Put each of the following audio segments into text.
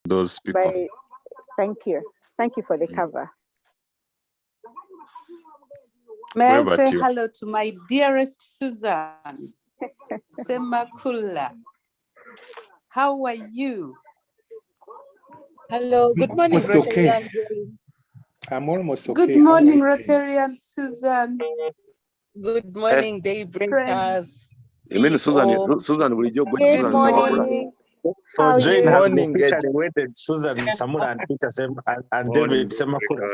those people. Thank you for the cover. May I say hello to my dearest Susan Semakula. How are you? Hello, good morning, Rotarian. I'm almost okay. Good morning, Rotarian Susan. Good morning, Daybreakers. You mean Susan, will you go to Good Susan morning. So Jane you? has officially waited Susan Samula and Peter and David Semakula.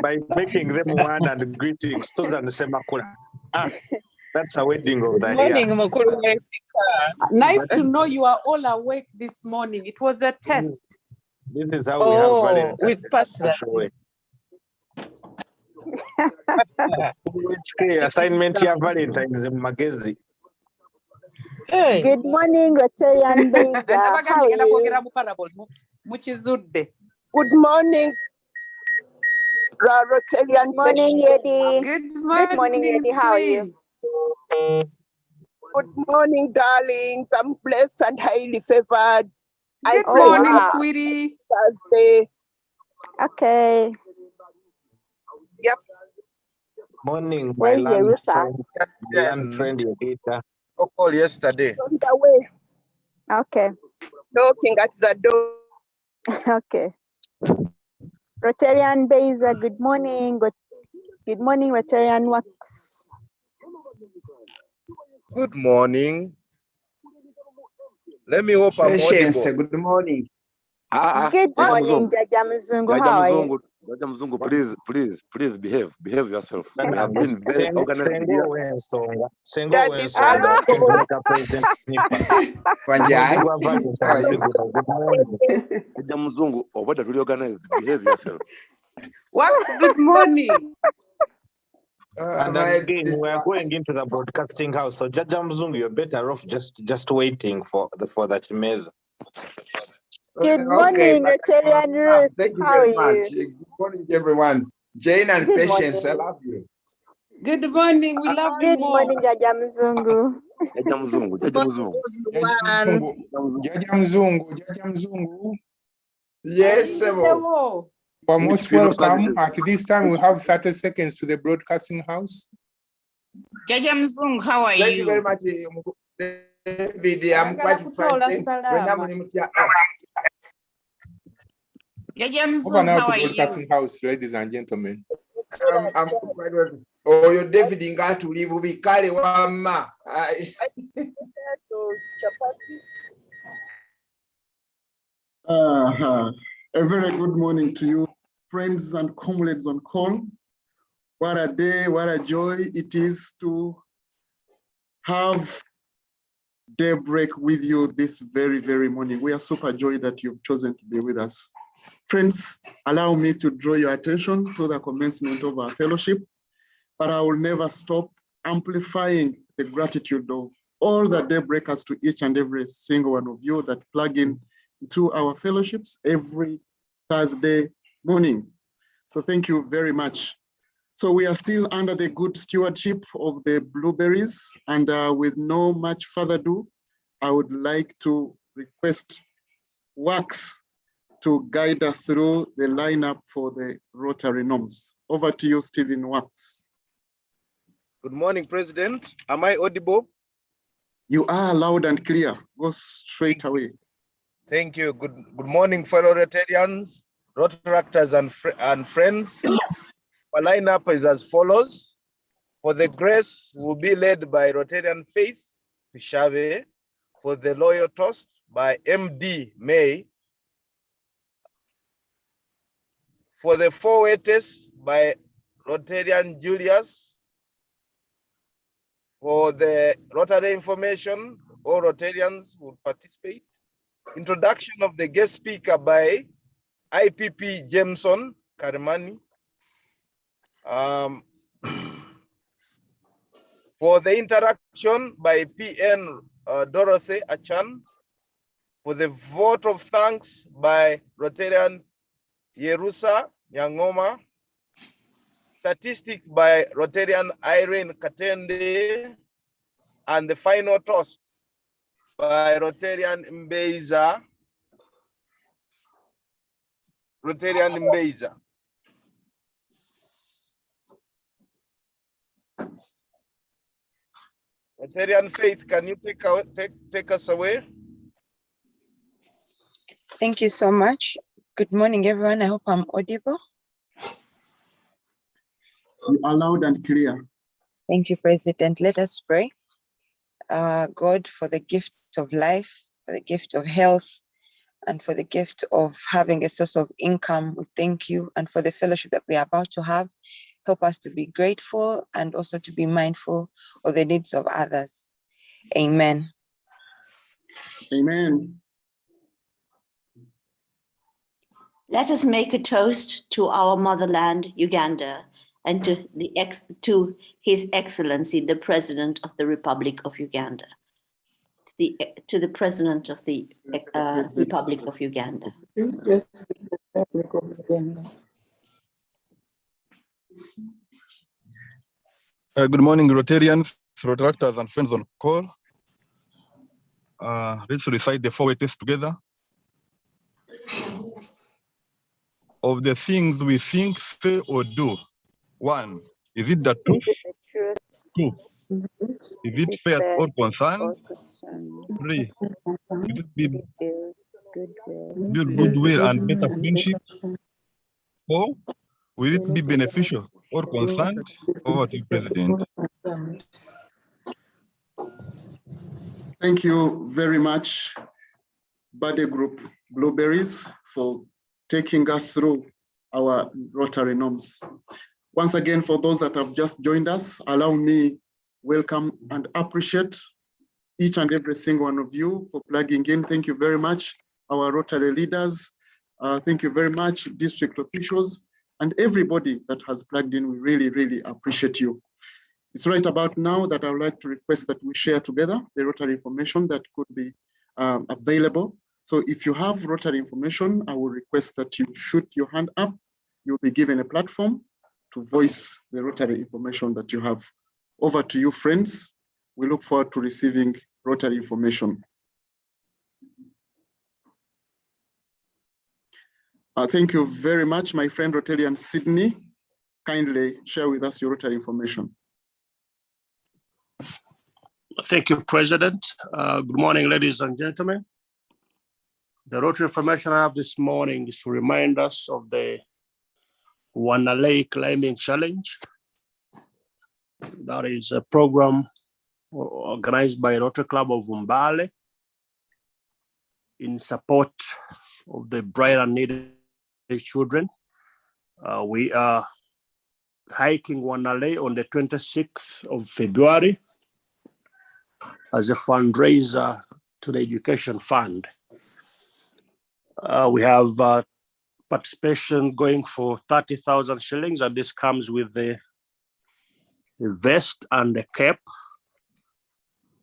by making them one and greeting Susan Semakula. That's a wedding of the year. Nice to know you are all awake this morning. It was a test. This is how we have Valentine's. We passed that. Assignment here Valentine's in Magezi. Hey. Good morning, Rotarian Beza. How are you? Good morning, Rotarian. Good morning, Yedi. Good morning, Yedi. How are you? Good morning, darlings. I'm blessed and highly favored. Good morning, sweetie. Thursday. Okay. Yep. Morning, my Where's land friend Edita. Oh, call yesterday. On the way. Okay. Knocking at the door. Okay. Rotarian Beza, good morning. Good morning, Rotarian Wax. Good morning. Let me hope I'm Patience, audible. good morning. Good morning, Jaja Mzungu. How are you? Jaja Mzungu, please behave yourself. We have been very organized here. Jaja Mzungu, over the really organized. Behave yourself. Wax, good morning. And again, we are going into the broadcasting house. So Jaja Mzungu, you're better off just waiting for that meza. Good morning, Rotarian Ruth. Thank you How very are much. you? Good morning, everyone. Jane and Good Patience, morning. I love you. Good morning. We love you Good more. morning, Jaja Mzungu. Jaja Mzungu. Jaja Mzungu. Yes, sir. You are most welcome. At this time, we have 30 seconds to the broadcasting house. Jaja Mzungu, how are you? Thank you very much, David. I'm quite fine. Jaja Mzungu, Over now how to are you? broadcasting house, ladies and gentlemen. I'm quite well. Oh, you're David got to leave. We carry one ma. A very good morning to you, friends and comrades on call. What a day, what a joy it is to have daybreak with you this very, very morning. We are super joyed that you've chosen to be with us. Friends, allow me to draw your attention to the commencement of our fellowship, but I will never stop amplifying the gratitude of all the daybreakers to each and every single one of you that plug in to our fellowships every Thursday morning. So thank you very much. So we are still under the good stewardship of the blueberries, and with no much further ado, I would like to request Wax to guide us through the lineup for the Rotary norms. Over to you, Stephen Wax. Good morning, President. Am I audible? You are loud and clear. Go straight away. Thank you. Good morning, fellow Rotarians, Rotaractors, and friends. Our lineup is as follows. For the grace, will be led by Rotarian Faith Pishave. For the loyal toast, by MD May. For the four-way test, by Rotarian Julius. For the Rotary information, all Rotarians will participate. Introduction of the guest speaker by IPP Jameson Karimani. For the interaction by PN Dorothy Achan. For the vote of thanks by Rotarian Yerusa Yangoma. Statistic by Rotarian Irene Katende. And the final toast by Rotarian Mbeza. Rotarian Mbeza. Rotarian Faith, can you take us away? Thank you so much. Good morning, everyone. I hope I'm audible. You are loud and clear. Thank you, President. Let us pray. God, for the gift of life, for the gift of health, and for the gift of having a source of income, we thank you. And for the fellowship that we are about to have, help us to be grateful and also to be mindful of the needs of others. Amen. Amen. Let us make a toast to our motherland, Uganda, and to His Excellency, the President of the Republic of Uganda. To the President of the Republic of Uganda. Good morning, Rotarians, Rotaractors, and friends on call. Let's recite the four-way test together. Of the things we think, say, or do. 1, is it the truth? 2, is it fair or concern? 3, will it be build goodwill and better friendship? 4, will it be beneficial or concerned? Over to you, President. Thank you very much, Bade Group Blueberries, for taking us through our Rotary norms. Once again, for those that have just joined us, allow me welcome and appreciate each and every single one of you for plugging in. Thank you very much, our Rotary leaders. Thank you very much, district officials, and everybody that has plugged in. We really, really appreciate you. It's right about now that I would like to request that we share together the Rotary information that could be available. So if you have Rotary information, I will request that you shoot your hand up. You'll be given a platform to voice the Rotary information that you have. Over to you, friends. We look forward to receiving Rotary information. Thank you very much, my friend Rotarian Sydney. Kindly share with us your Rotary information. Thank you, President. Good morning, ladies and gentlemen. The Rotary information I have this morning is to remind us of the Wanalei Climbing Challenge. That is a program organized by Rotary Club of Umbale in support of the bright and needy children. We are hiking Wanalei on the 26th of February as a fundraiser to the Education Fund. We have participation going for 30,000 shillings, and this comes with the vest and the cap,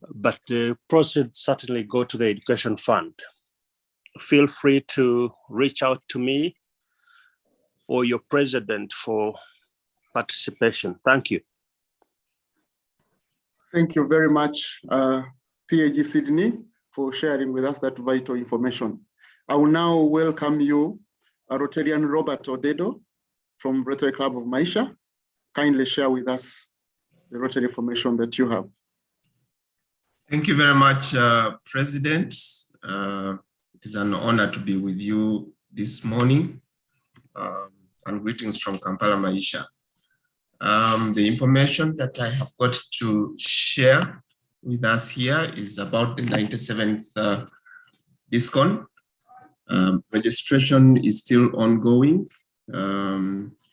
but the proceeds certainly go to the Education Fund. Feel free to reach out to me or your president for participation. Thank you. Thank you very much, PAG Sydney, for sharing with us that vital information. I will now welcome you, Rotarian Robert Odedo from Rotary Club of Maisha. Kindly share with us the Rotary information that you have. Thank you very much, President. It is an honor to be with you this morning, and greetings from Kampala, Maisha. The information that I have got to share with us here is about the 97th ISCON. Registration is still ongoing.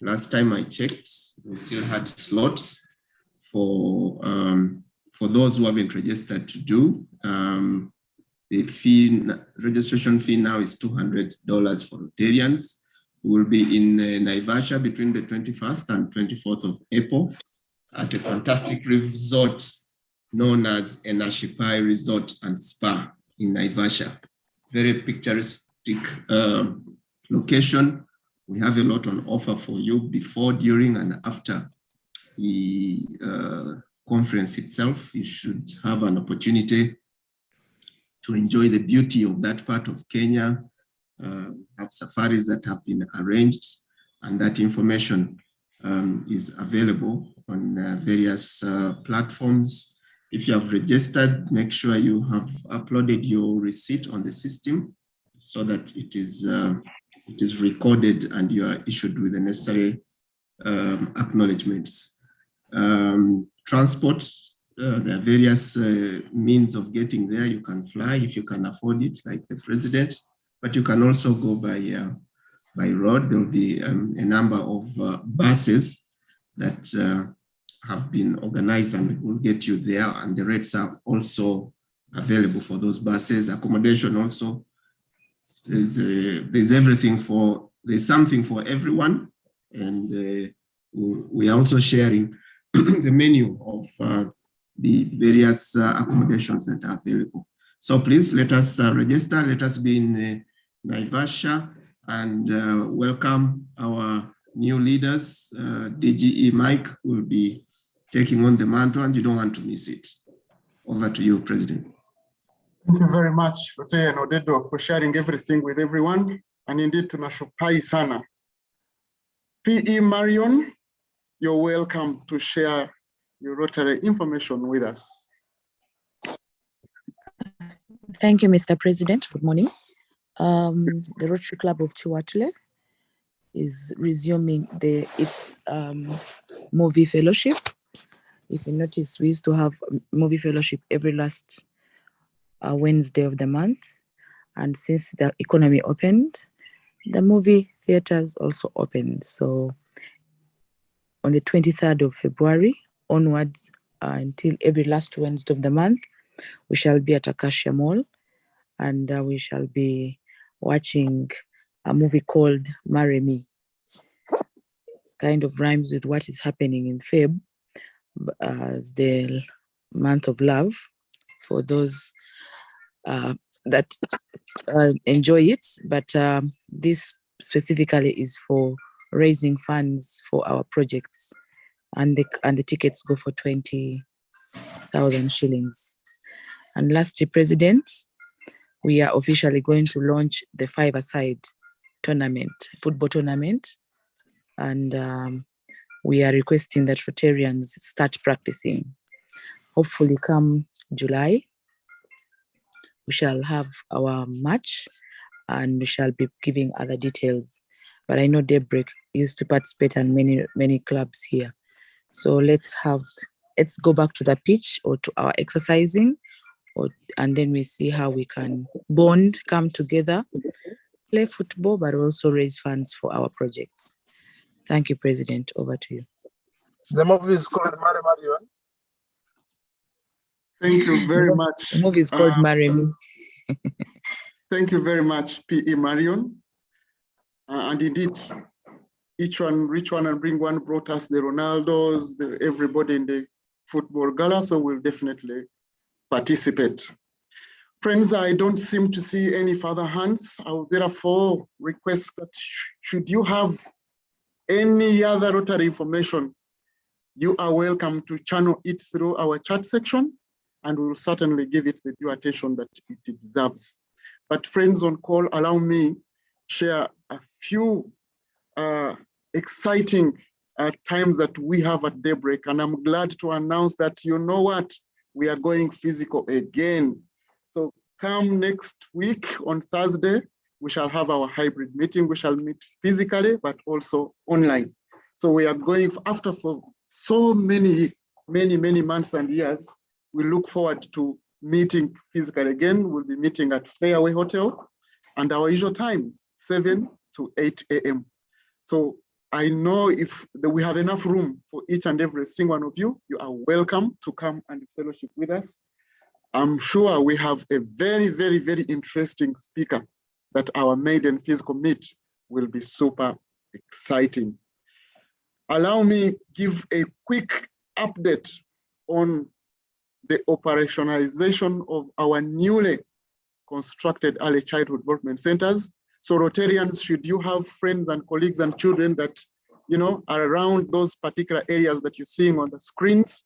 Last time I checked, we still had slots for those who haven't registered to do. The registration fee now is $200 for Rotarians. We will be in Naivasha between the 21st and 24th of April at a fantastic resort known as Enashipai Resort and Spa in Naivasha. Very picturesque location. We have a lot on offer for you before, during, and after the conference itself. You should have an opportunity to enjoy the beauty of that part of Kenya, have safaris that have been arranged, and that information is available on various platforms. If you have registered, make sure you have uploaded your receipt on the system so that it is recorded and you are issued with the necessary acknowledgements. Transport, there are various means of getting there. You can fly if you can afford it, like the president, but you can also go by road. There will be a number of buses that have been organized and will get you there, and the rates are also available for those buses. Accommodation also, there's everything there's something for everyone, and we are also sharing the menu of the various accommodations that are available. So please let us register, let us be in Naivasha, and welcome our new leaders. DGE Mike will be taking on the mantle, and you don't want to miss it. Over to you, President. Thank you very much, Rotary and Odedo, for sharing everything with everyone. And indeed, tunashukuru sana. PE Marion, you're welcome to share your Rotary information with us. Thank you, Mr. President. Good morning. The Rotary Club of Chiwatule is resuming its movie fellowship. If you notice, we used to have movie fellowship every last Wednesday of the month. And since the economy opened, the movie theaters also opened. So on the 23rd of February onwards, until every last Wednesday of the month, we shall be at Acacia Mall, and we shall be watching a movie called Marry Me. Kind of rhymes with what is happening in Feb, as the month of love for those that enjoy it. But this specifically is for raising funds for our projects, and the tickets go for 20,000 shillings. And lastly, President, we are officially going to launch the five-a-side tournament, football tournament, and we are requesting that Rotarians start practicing. Hopefully come July, we shall have our match, and we shall be giving other details. But I know Daybreak used to participate and many clubs here. So let's go back to the pitch or to our exercising, and then we see how we can bond, come together, play football, but also raise funds for our projects. Thank you, President. Over to you. The movie is called Marry Marion. Thank you very much. The movie is called Marry Me. Thank you very much, PE Marion. And indeed, each one, reach one and bring one brought us the Ronaldos, everybody in the football gala, so we'll definitely participate. Friends, I don't seem to see any further hands. I will therefore request that should you have any other Rotary information, you are welcome to channel it through our chat section, and we will certainly give it the due attention that it deserves. But friends on call, allow me share a few exciting times that we have at Daybreak, and I'm glad to announce that, you know what, we are going physical again. So come next week on Thursday, we shall have our hybrid meeting. We shall meet physically, but also online. So we are going, after for so many months and years, we look forward to meeting physically again. We'll be meeting at Fairway Hotel, and our usual times, 7 to 8 a.m. So I know if we have enough room for each and every single one of you, you are welcome to come and fellowship with us. I'm sure we have a very, very, very interesting speaker that our maiden physical meet will be super exciting. Allow me give a quick update on the operationalization of our newly constructed early childhood development centers. So Rotarians, should you have friends and colleagues and children that, you know, are around those particular areas that you're seeing on the screens,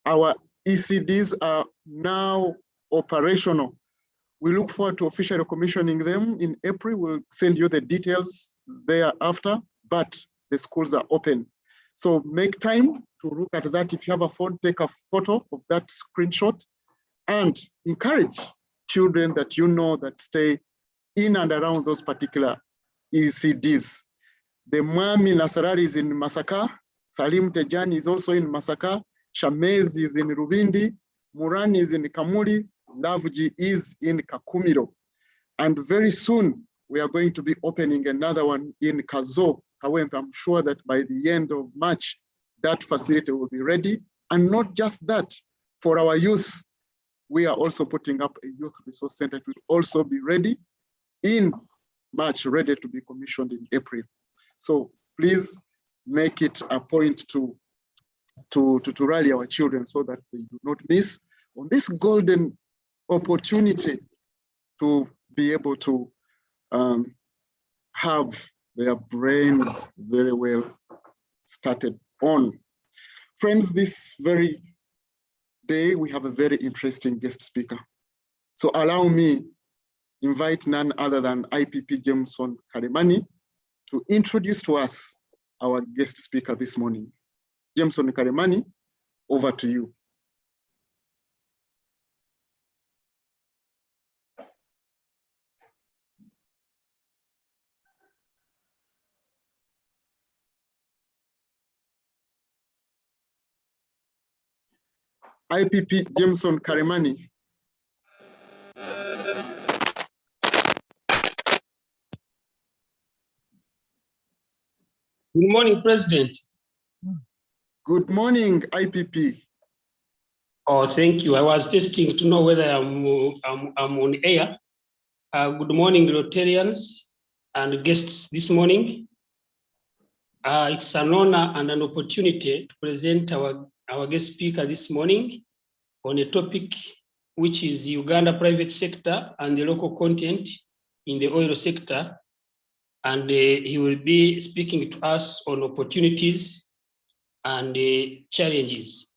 our ECDs are now operational. We look forward to officially commissioning them in April. We'll send you the details thereafter, but the schools are open. So make time to look at that. If you have a phone, take a photo of that screenshot and encourage children that you know that stay in and around those particular ECDs. The Mwami Nasarari is in Masaka. Salim Tejani is also in Masaka. Shamez is in Rubindi. Murani is in Kamuli. Lavji is in Kakumiro. And very soon, we are going to be opening another one in Kazo. However, I'm sure that by the end of March, that facility will be ready. And not just that, for our youth, we are also putting up a youth resource center to also be ready in March, ready to be commissioned in April. So please make it a point to rally our children so that they do not miss on this golden opportunity to be able to have their brains very well started on. Friends, this very day, we have a very interesting guest speaker. So allow me invite none other than IPP Jameson Karimani to introduce to us our guest speaker this morning. Jameson Karimani, over to you. IPP Jameson Karimani. Good morning, President. Good morning, IPP. Oh, thank you. I was testing to know whether I'm on air. Good morning, Rotarians and guests this morning. It's an honor and an opportunity to present our guest speaker this morning on a topic which is Uganda private sector and the local content in the oil sector. And he will be speaking to us on opportunities and challenges.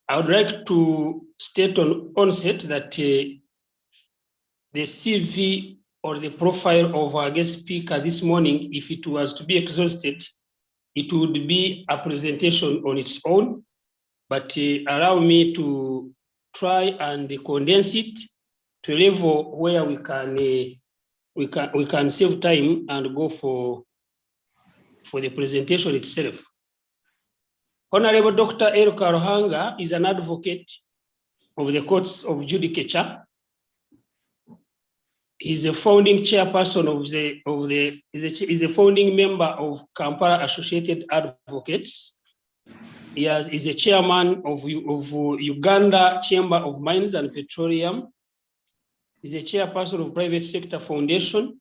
I would like to state on onset that the CV or the profile of our guest speaker this morning, if it was to be exhausted, it would be a presentation on its own, but allow me to try and condense it to a level where we can save time and go for the presentation itself. Honorable Dr. Eric Karohanga is an advocate of the courts of judicature. He's a founding chairperson is a founding member of Kampala Associated Advocates. He is a chairman of Uganda Chamber of Mines and Petroleum. He's a chairperson of Private Sector Foundation.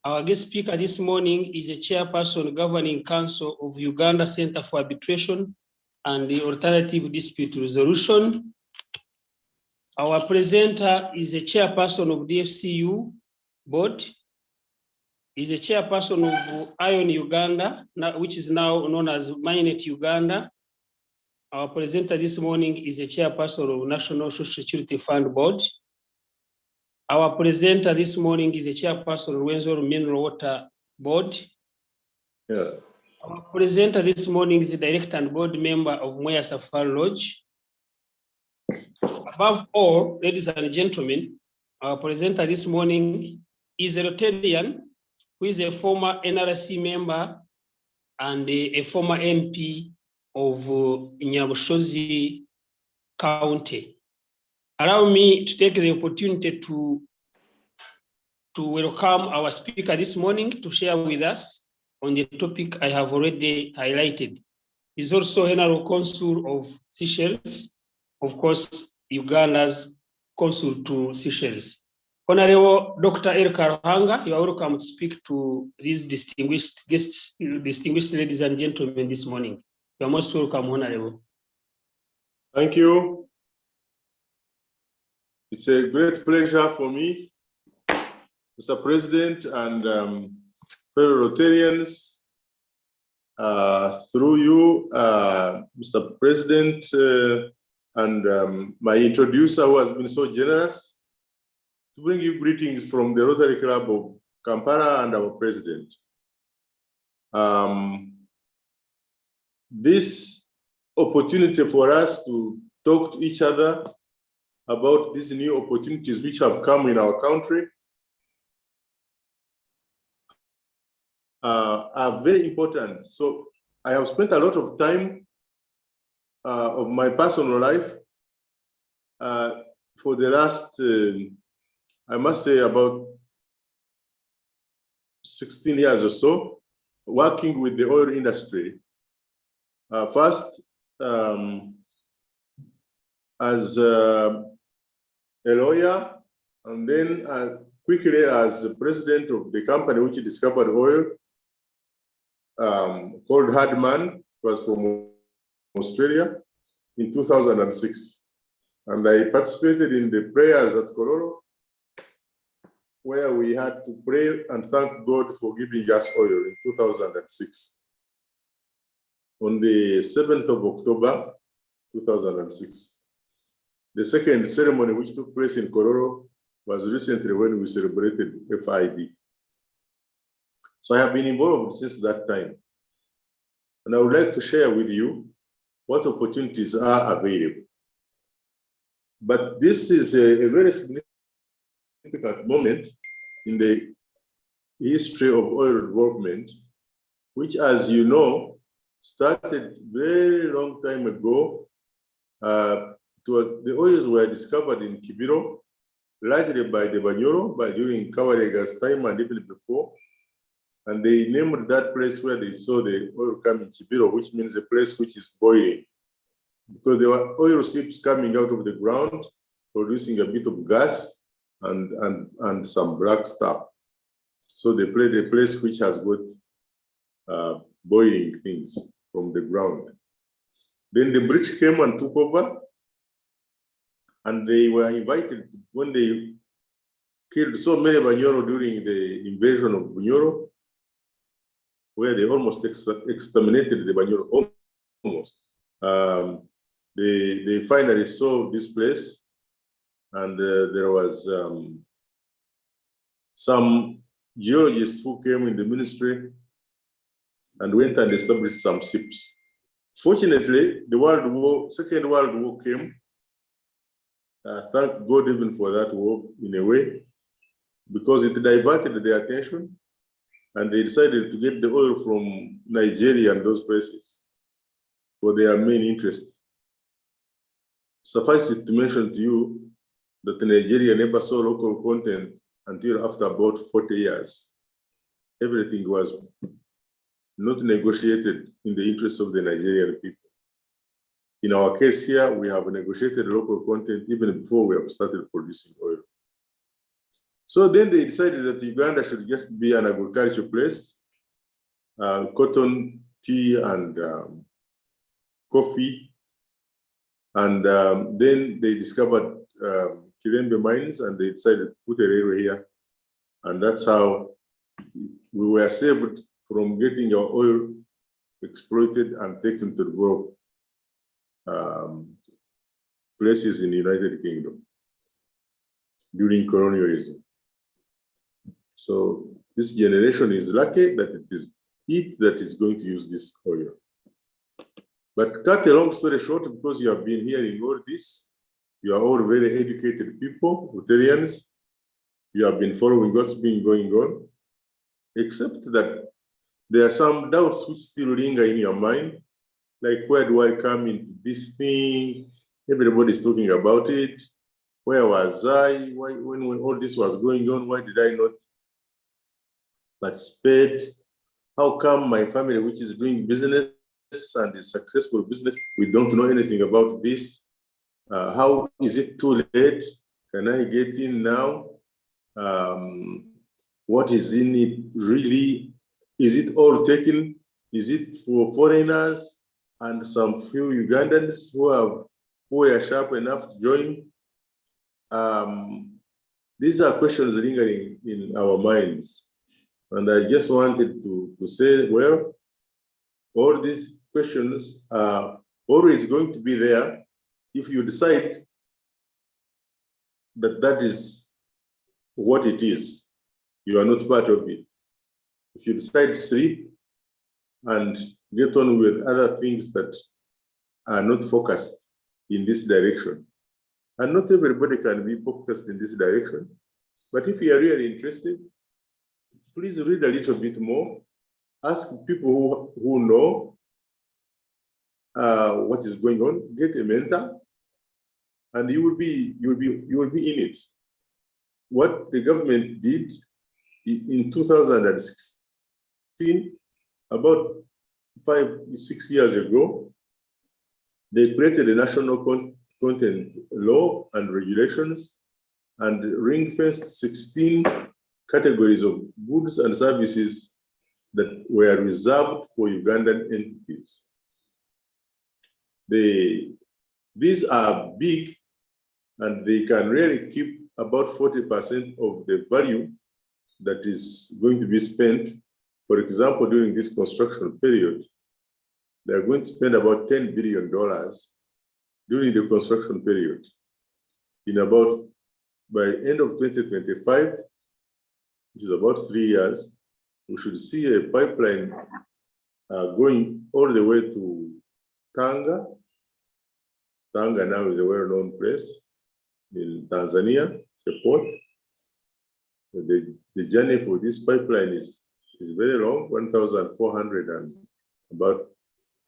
Our guest speaker this morning is the chairperson governing council of Uganda Center for Arbitration and the Alternative Dispute Resolution. Our presenter is a chairperson of DFCU board. He's a chairperson of Iron Uganda, which is now known as Minet Uganda. Our presenter this morning is a chairperson of National Social Security Fund board. Our presenter this morning is the chairperson of Wenzor Mineral Water Board. Yeah. Our presenter this morning is the director and board member of Moya Safari Lodge. Above all, ladies and gentlemen, our presenter this morning is a Rotarian who is a former NRC member and a former MP of Nyabushozi County. Allow me to take the opportunity to welcome our speaker this morning to share with us on the topic I have already highlighted. He's also General Consul of Seychelles, of course, Uganda's Consul to Seychelles. Honorable Dr. Eric Karohanga, you are welcome to speak to these distinguished guests, distinguished ladies and gentlemen this morning. You are most welcome, Honorable. Thank you. It's a great pleasure for me, Mr. President and fellow Rotarians, through you, Mr. President, and my introducer who has been so generous. to bring you greetings from the Rotary Club of Kampala and our president. This opportunity for us to talk to each other about these new opportunities which have come in our country are very important. So I have spent a lot of time of my personal life for the last, I must say, about 16 years or so, working with the oil industry. First, as a lawyer, and then quickly as the president of the company which discovered oil, called Hardman, was from Australia in 2006. And I participated in the prayers at Kororo, where we had to pray and thank God for giving us oil in 2006. On the 7th of October, 2006. The second ceremony which took place in Kororo was recently when we celebrated FID. So I have been involved since that time. And I would like to share with you what opportunities are available. But this is a very significant moment in the history of oil development, which, as you know, started very long time ago. The oils were discovered in Kibiro, largely by the Banyoro, during Kawarega's time and even before. And they named that place where they saw the oil coming, Kibiro, which means a place which is boiling. Because there were oil seeps coming out of the ground, producing a bit of gas and some black stuff. So they played a place which has got boiling things from the ground. Then the British came and took over, and they were invited when they killed so many Banyoro during the invasion of Bunyoro, where they almost exterminated the Banyoro, almost. They finally saw this place, and there was some geologists who came in the ministry and went and established some ships. Fortunately, the Second World War came. Thank God even for that war in a way, because it diverted their attention, and they decided to get the oil from Nigeria and those places for their main interest. Suffice it to mention to you that Nigeria never saw local content until after about 40 years. Everything was not negotiated in the interest of the Nigerian people. In our case here, we have negotiated local content even before we have started producing oil. So then they decided that Uganda should just be an agricultural place, cotton, tea, and coffee. And then they discovered Kirembe mines, and they decided to put a railway here. And that's how we were saved from getting our oil exploited and taken to develop places in the United Kingdom during colonialism. So this generation is lucky that it is it that is going to use this oil. But cut a long story short, because you have been hearing all this, you are all very educated people, Rotarians. You have been following what's been going on, except that there are some doubts which still linger in your mind, like, where do I come into this thing? Everybody's talking about it. Where was I? Why, when all this was going on, why did I not participate? How come my family, which is doing business and is successful business, we don't know anything about this? How is it too late? Can I get in now? What is in it really? Is it all taken? Is it for foreigners and some few Ugandans who are sharp enough to join? These are questions lingering in our minds. And I just wanted to say, well, all these questions are always going to be there if you decide that that is what it is. You are not part of it. If you decide to sleep and get on with other things that are not focused in this direction, and not everybody can be focused in this direction, but if you are really interested, please read a little bit more, ask people who know what is going on, get a mentor, and you will be in it. What the government did in 2016, about 5-6 years ago, they created a national content law and regulations and ring-fenced 16 categories of goods and services that were reserved for Ugandan entities. These are big, and they can really keep about 40% of the value that is going to be spent. For example, during this construction period, they are going to spend about $10 billion during the construction period. By end of 2025, which is about 3 years, we should see a pipeline going all the way to Tanga. Tanga now is a well-known place in Tanzania, it's a port. The journey for this pipeline is very long, 1,400 and about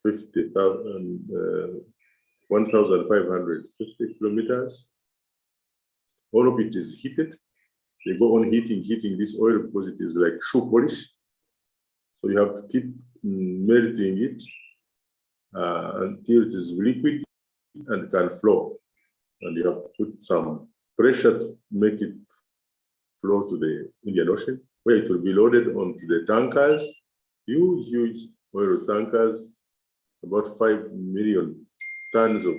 1,550 kilometers. All of it is heated. They go on heating this oil because it is like shoe polish. So you have to keep melting it until it is liquid and can flow. And you have to put some pressure to make it flow to the Indian Ocean, where it will be loaded onto the tankers, huge oil tankers, about 5 million tons of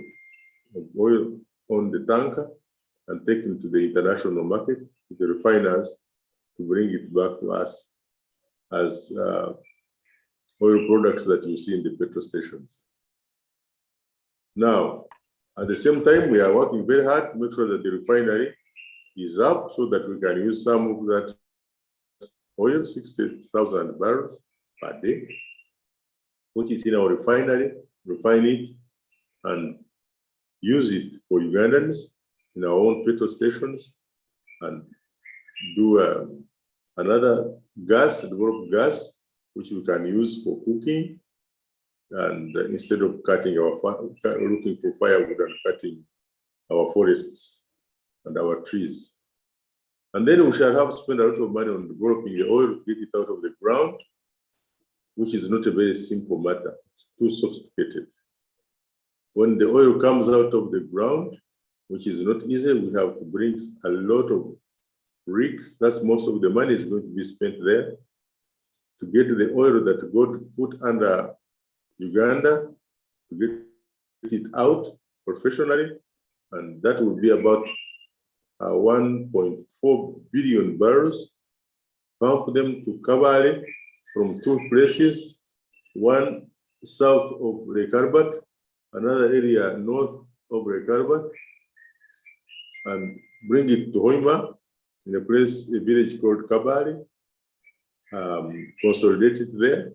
oil on the tanker, and taken to the international market, to the refiners, to bring it back to us as oil products that you see in the petrol stations. Now, at the same time, we are working very hard to make sure that the refinery is up so that we can use some of that oil, 60,000 barrels per day, put it in our refinery, refine it, and use it for Ugandans in our own petrol stations, and do another develop gas, which we can use for cooking, and instead of looking for firewood and cutting our forests and our trees. And then we shall have spent a lot of money on developing the oil to get it out of the ground, which is not a very simple matter. It's too sophisticated. When the oil comes out of the ground, which is not easy, we have to bring a lot of rigs. That's most of the money is going to be spent there to get the oil that got put under Uganda, to get it out professionally, and that will be about 1.4 billion barrels. Pump them to Kampala from 2 places, one south of Lake Albert, another area north of Lake Albert, and bring it to Hoima, in a village called Kabale, consolidate it there,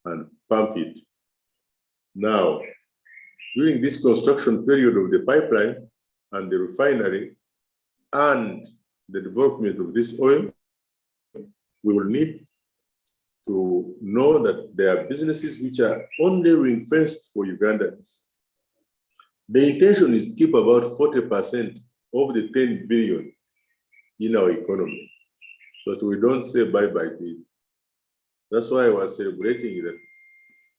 and pump it. Now, during this construction period of the pipeline and the refinery and the development of this oil, we will need to know that there are businesses which are only ring-fenced for Ugandans. The intention is to keep about 40% of the 10 billion in our economy, so that we don't say bye-bye to it. That's why I was celebrating that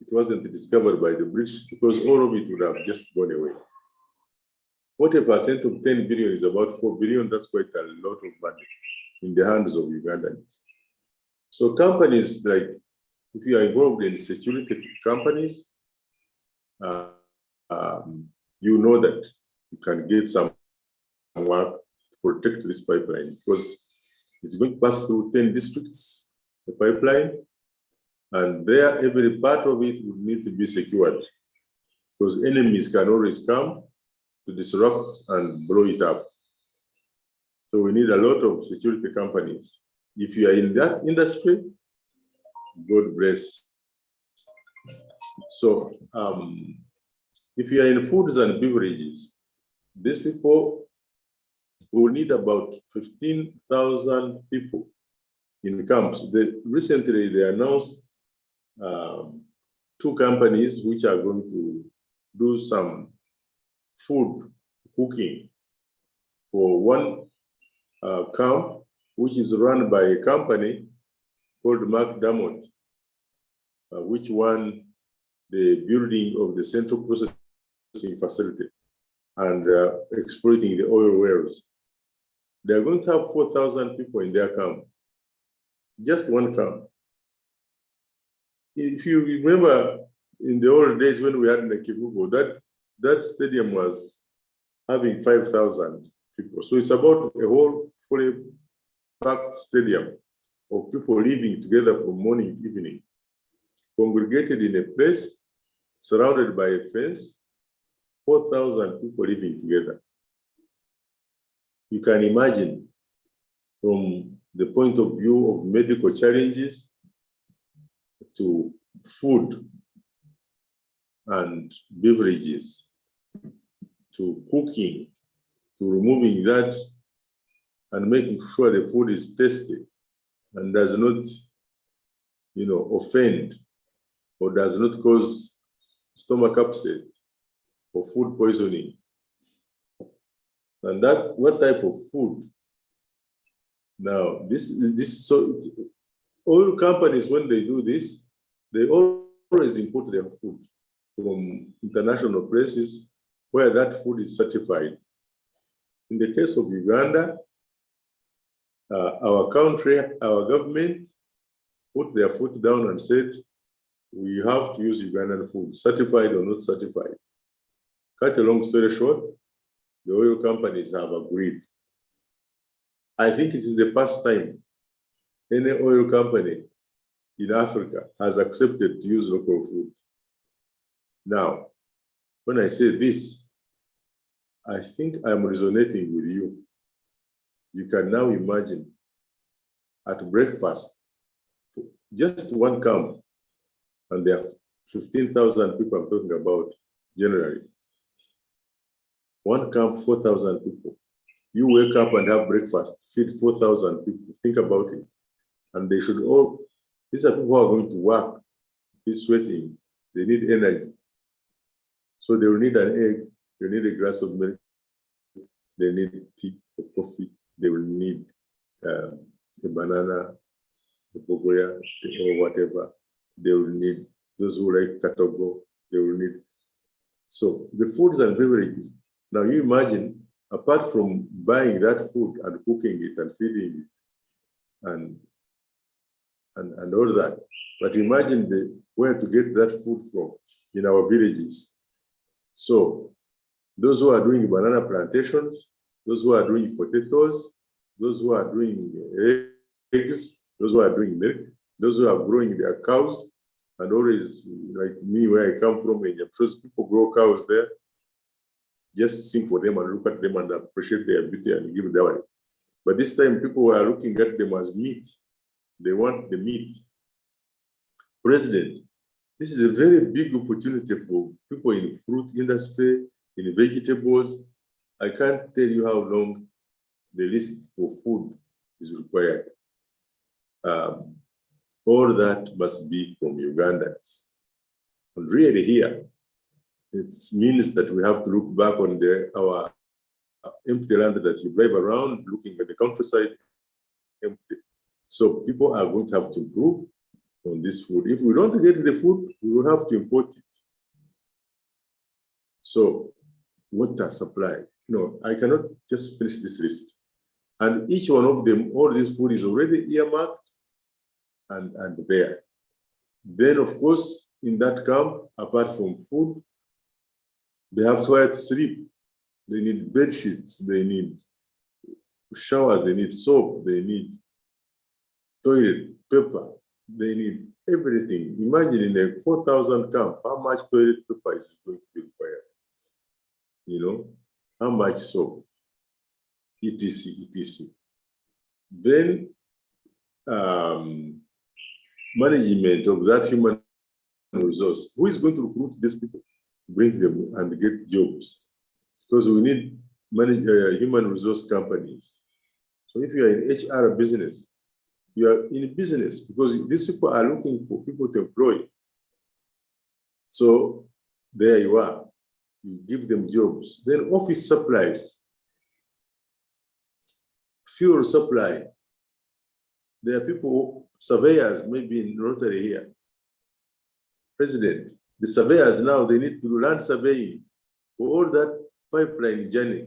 it wasn't discovered by the British, because all of it would have just gone away. 40% of 10 billion is about 4 billion. That's quite a lot of money in the hands of Ugandans. So companies, like if you are involved in security companies, you know that you can get some work to protect this pipeline, because it's going to pass through 10 districts, the pipeline, and there every part of it would need to be secured, because enemies can always come to disrupt and blow it up. So we need a lot of security companies. If you are in that industry, God bless. So if you are in foods and beverages, these people will need about 15,000 people in camps. Recently, they announced 2 companies which are going to do some food cooking for one camp, which is run by a company called Mark Diamond, which won the building of the central processing facility and exploiting the oil wells. They're going to have 4,000 people in their camp, just one camp. If you remember in the old days when we had in the Kivugo, that stadium was having 5,000 people. So it's about a whole fully packed stadium of people living together from morning to evening, congregated in a place, surrounded by a fence, 4,000 people living together. You can imagine from the point of view of medical challenges to food and beverages, to cooking, to removing that and making sure the food is tasty and does not, offend or does not cause stomach upset or food poisoning. And that, what type of food? Now, so oil companies, when they do this, they always import their food from international places where that food is certified. In the case of Uganda, our country, our government put their foot down and said, we have to use Ugandan food, certified or not certified. Cut a long story short, the oil companies have agreed. I think it is the first time any oil company in Africa has accepted to use local food. Now, when I say this, I think I'm resonating with you. You can now imagine at breakfast, just one camp, and there are 15,000 people I'm talking about generally. One camp, 4,000 people. You wake up and have breakfast, feed 4,000 people. Think about it. And they should all, these are people who are going to work, be sweating, they need energy. So they will need an egg, they need a glass of milk, they need tea or coffee, they will need a banana, a bogoya, or whatever. They will need, those who like katogo, they will need. So the foods and beverages. Now you imagine, apart from buying that food and cooking it and feeding it and all that, but imagine where to get that food from in our villages. So those who are doing banana plantations, those who are doing potatoes, those who are doing eggs, those who are doing milk, those who are growing their cows, and always, like me, where I come from, in Yapsos, people grow cows there. Just sing for them and look at them and appreciate their beauty and give them. But this time, people are looking at them as meat. They want the meat. President, this is a very big opportunity for people in fruit industry, in vegetables. I can't tell you how long the list for food is required. All that must be from Ugandans. And really here, it means that we have to look back on our empty land that you drive around, looking at the countryside, empty. So people are going to have to improve on this food. If we don't get the food, we will have to import it. So water supply. No, I cannot just finish this list. And each one of them, all this food is already earmarked and there. Then, of course, in that camp, apart from food, they have somewhere to sleep. They need bed sheets, they need showers, they need soap, they need toilet paper, they need everything. Imagine in a 4,000 camp, how much toilet paper is going to be required? How much soap? etc., etc. Then management of that human resource. Who is going to recruit these people, bring them and get jobs? Because we need human resource companies. So if you are in HR business, you are in business because these people are looking for people to employ. So there you are. You give them jobs. Then office supplies, fuel supply. There are people, surveyors, maybe in Rotary here. President, the surveyors now, they need to learn surveying for all that pipeline journey.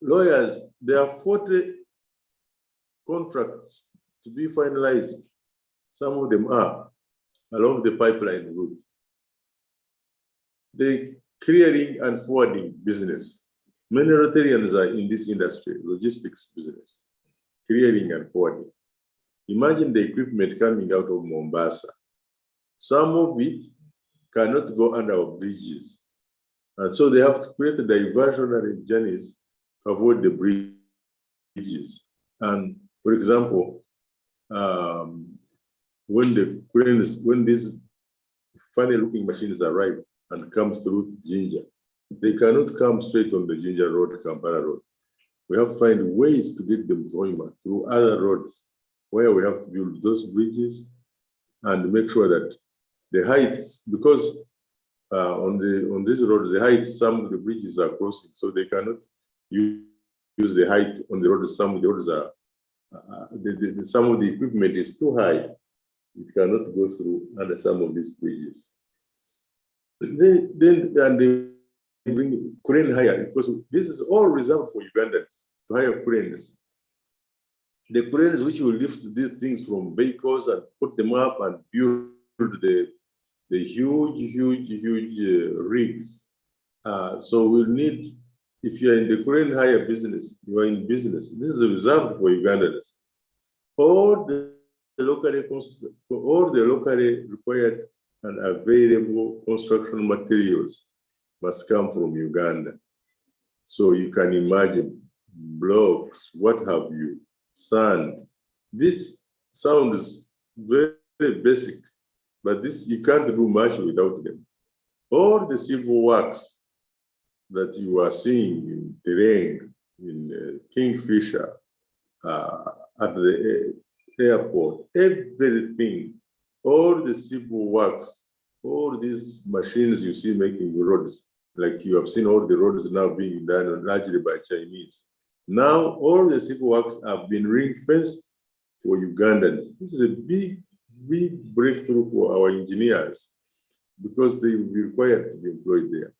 Lawyers, there are 40 contracts to be finalized. Some of them are along the pipeline route. The clearing and forwarding business. Many Rotarians are in this industry, logistics business, clearing and forwarding. Imagine the equipment coming out of Mombasa. Some of it cannot go under our bridges. And so they have to create diversionary journeys to avoid the bridges. And for example, when these funny looking machines arrive and come through Ginger, they cannot come straight on the Ginger Road, Kampala Road. We have to find ways to get them to Hoima through other roads where we have to build those bridges and make sure that the heights, because on these roads, the heights, some of the bridges are crossing, so they cannot use the height on the roads. Some of the roads are, some of the equipment is too high. It cannot go through under some of these bridges. They bring crane hire, because this is all reserved for Ugandans to hire cranes. The cranes which will lift these things from vehicles and put them up and build the huge rigs. So we'll need, if you're in the crane hire business, you are in business. This is reserved for Ugandans. All the locally required and available construction materials must come from Uganda. So you can imagine blocks, what have you, sand. This sounds very, very basic, but this you can't do much without them. All the civil works that you are seeing in Tereng, in Kingfisher, at the airport, everything, all the civil works, all these machines you see making roads, like you have seen all the roads now being done largely by Chinese. Now, all the civil works have been ring-fenced for Ugandans. This is a big breakthrough for our engineers because they will be required to be employed there.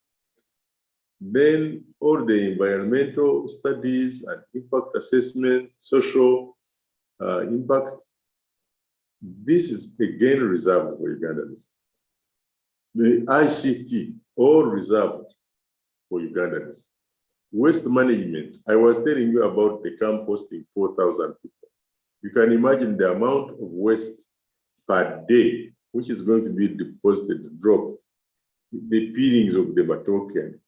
Then all the environmental studies and impact assessment, social impact, this is again reserved for Ugandans. The ICT, all reserved for Ugandans. Waste management, I was telling you about the camp hosting 4,000 people. You can imagine the amount of waste per day, which is going to be deposited, dropped. The peelings of the matoke and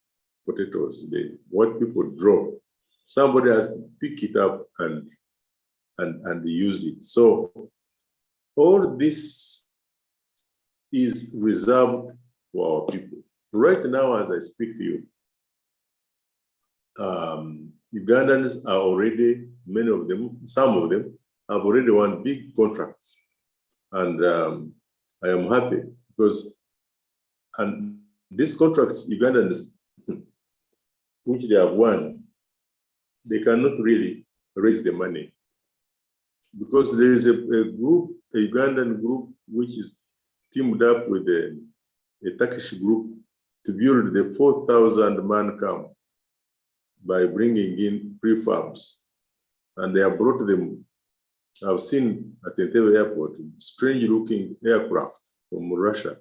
potatoes, what people drop, somebody has to pick it up and use it. So all this is reserved for our people. Right now, as I speak to you, Ugandans are already, many of them, some of them, have already won big contracts. And I am happy because, and these contracts, Ugandans, which they have won, they cannot really raise the money. Because there is a group, a Ugandan group, which is teamed up with a Turkish group to build the 4,000-man camp by bringing in prefabs. And they have brought them, I've seen at the Entebbe airport, strange-looking aircraft from Russia,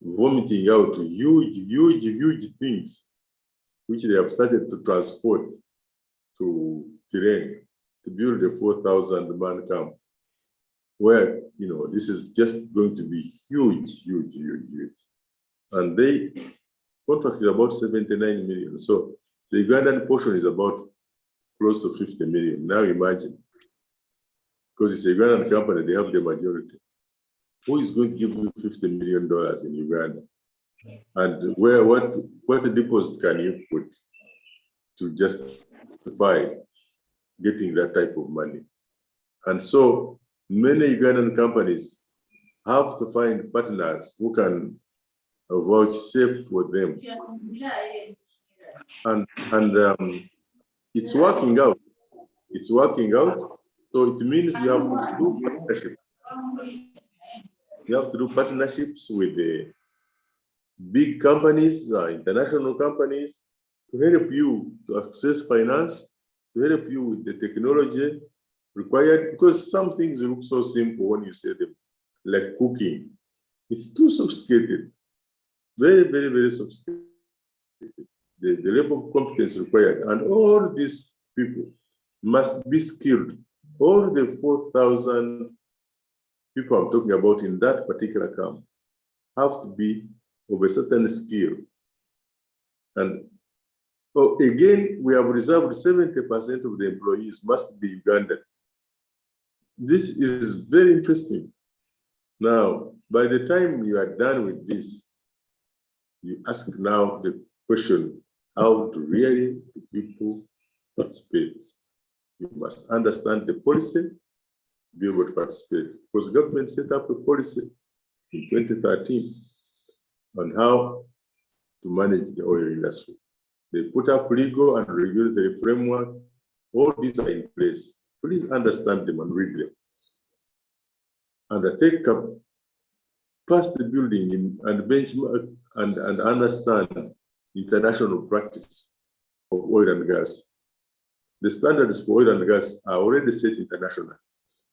vomiting out huge things, which they have started to transport to Tereng to build a 4,000-man camp, where, you know, this is just going to be huge. And they contracted about 79 million. So The Ugandan portion is about close to 50 million. Now imagine, because it's a Ugandan company, they have the majority. Who is going to give you $50 million in Uganda? And what deposit can you put to justify getting that type of money? And so many Ugandan companies have to find partners who can vouchsafe for them. And it's working out. It's working out. So it means you have to do partnership. You have to do partnerships with the big companies, international companies, to help you to access finance, to help you with the technology required, because some things look so simple when you say them, like cooking. It's too sophisticated, very, very, very sophisticated. The level of competence required, and all these people must be skilled. All the 4,000 people I'm talking about in that particular camp have to be of a certain skill. And again, we have reserved 70% of the employees must be Ugandan. This is very interesting. Now, by the time you are done with this, you ask now the question, how do really people participate? You must understand the policy, be able to participate. Because the government set up a policy in 2013 on how to manage the oil industry. They put up legal and regulatory framework. All these are in place. Please understand them and read them. Undertake capacity building and benchmark and understand international practice of oil and gas. The standards for oil and gas are already set internationally.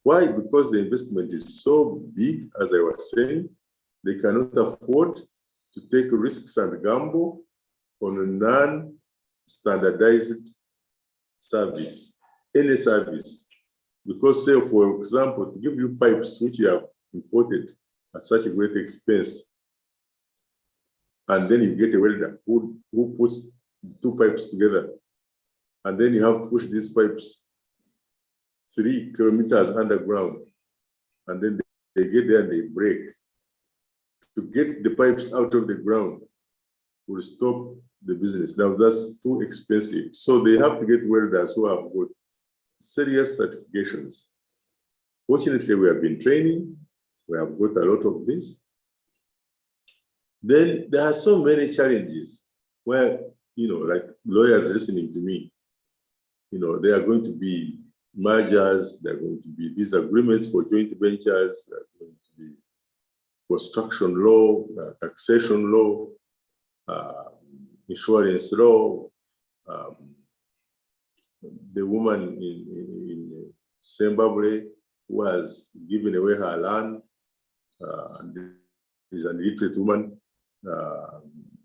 Why? Because the investment is so big, as I was saying, they cannot afford to take risks and gamble on a non-standardized service, any service. Because say, for example, to give you pipes which you have imported at such a great expense, and then you get a welder who puts two pipes together, and then you have to push these pipes 3 kilometers underground, and then they get there and they break. To get the pipes out of the ground will stop the business. Now that's too expensive. So they have to get welders who have got serious certifications. Fortunately, we have been training. We have got a lot of this. Then there are so many challenges where, like lawyers listening to me, there are going to be mergers, there are going to be disagreements for joint ventures, there are going to be construction law, taxation law, insurance law. The woman in Zimbabwe who has given away her land and is an illiterate woman,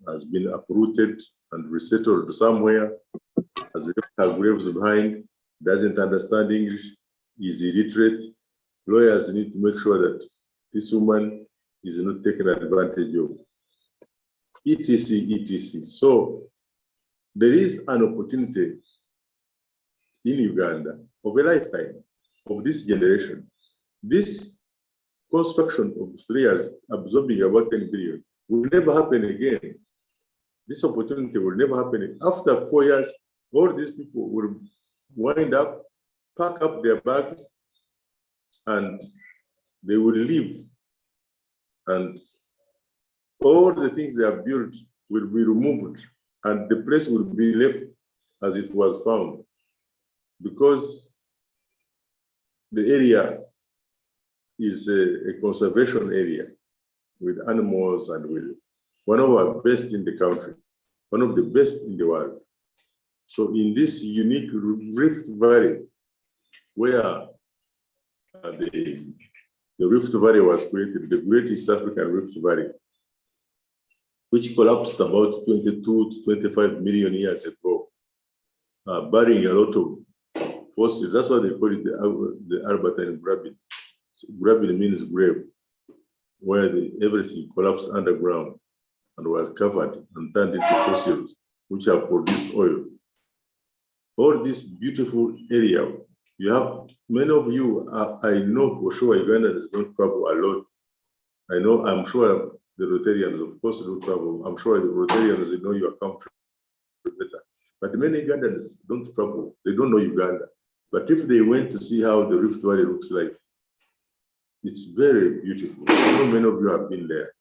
has been uprooted and resettled somewhere, has left her graves behind, doesn't understand English, is illiterate. Lawyers need to make sure that this woman is not taken advantage of, etc., etc. So there is an opportunity in Uganda of a lifetime of this generation. This construction of 3 years absorbing about 10 billion will never happen again. This opportunity will never happen. After 4 years, all these people will wind up, pack up their bags, and they will leave. And all the things they have built will be removed, and the place will be left as it was found. Because the area is a conservation area with animals and with one of our best in the country, one of the best in the world. So in this unique Rift Valley, where the Rift Valley was created, the Great East African Rift Valley, which collapsed about 22 to 25 million years ago, burying a lot of fossils. That's why they call it the Albertine graben. So graben means grave, where everything collapsed underground and was covered and turned into fossils, which have produced oil. all this beautiful area. You have many of you, I know for sure Ugandans don't travel a lot. I'm sure the Rotarians, of course, do travel. I'm sure the Rotarians, they know your country better. But many Ugandans don't travel. They don't know Uganda. But if they went to see how the Rift Valley looks like, it's very beautiful. I know many of you have been there.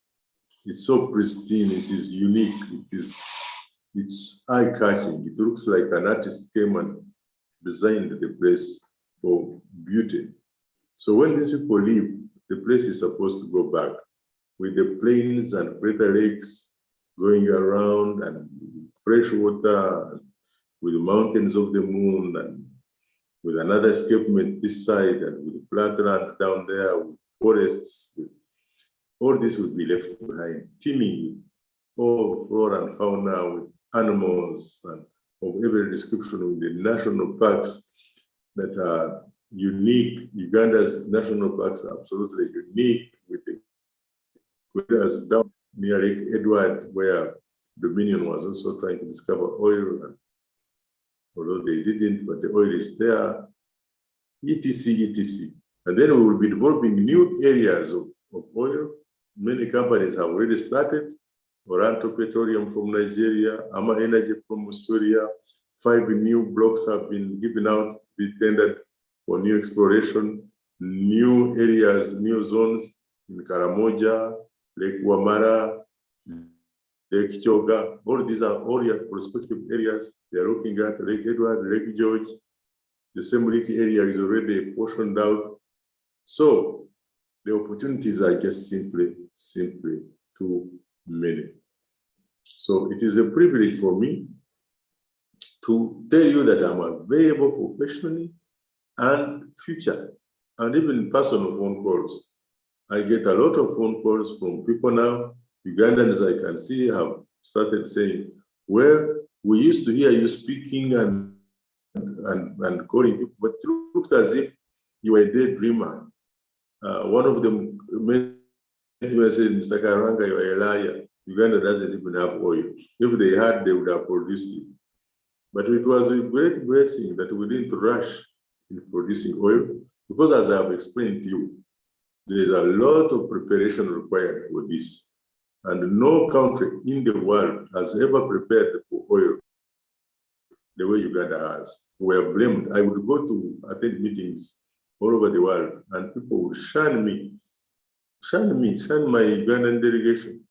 It's so pristine. It is unique. It's eye-catching. It looks like an artist came and designed the place for beauty. So when these people leave, the place is supposed to go back with the plains and crater lakes going around and fresh water, with the mountains of the moon, and with another escapement this side, and with flat land down there, with forests. All this would be left behind, teeming with all flora and fauna, with animals and of every description, with the national parks that are unique. Uganda's national parks are absolutely unique, with the areas down near Lake Edward, where Dominion was also trying to discover oil, and although they didn't, but the oil is there, etc., etc. And then we will be developing new areas of oil. Many companies have already started. Oranto Petroleum from Nigeria, Ama Energy from Australia. 5 new blocks have been given out, be tendered for new exploration, new areas, new zones in Karamoja, Lake Wamara, Lake Choga. All these are all prospective areas. They are looking at Lake Edward, Lake George. The same lake area is already portioned out. So the opportunities are just simply too many. So it is a privilege for me to tell you that I'm available professionally and future, and even personal phone calls. I get a lot of phone calls from people now. Ugandans, I can see, have started saying, well, we used to hear you speaking and calling people, but it looked as if you were a daydreamer. One of them said, Mr. Karanga, you are a liar. Uganda doesn't even have oil. If they had, they would have produced it. But it was a great blessing that we didn't rush in producing oil, because as I have explained to you, there's a lot of preparation required for this. And no country in the world has ever prepared for oil the way Uganda has. We are blamed. I would go to attend meetings all over the world, and people would shun my Ugandan delegation,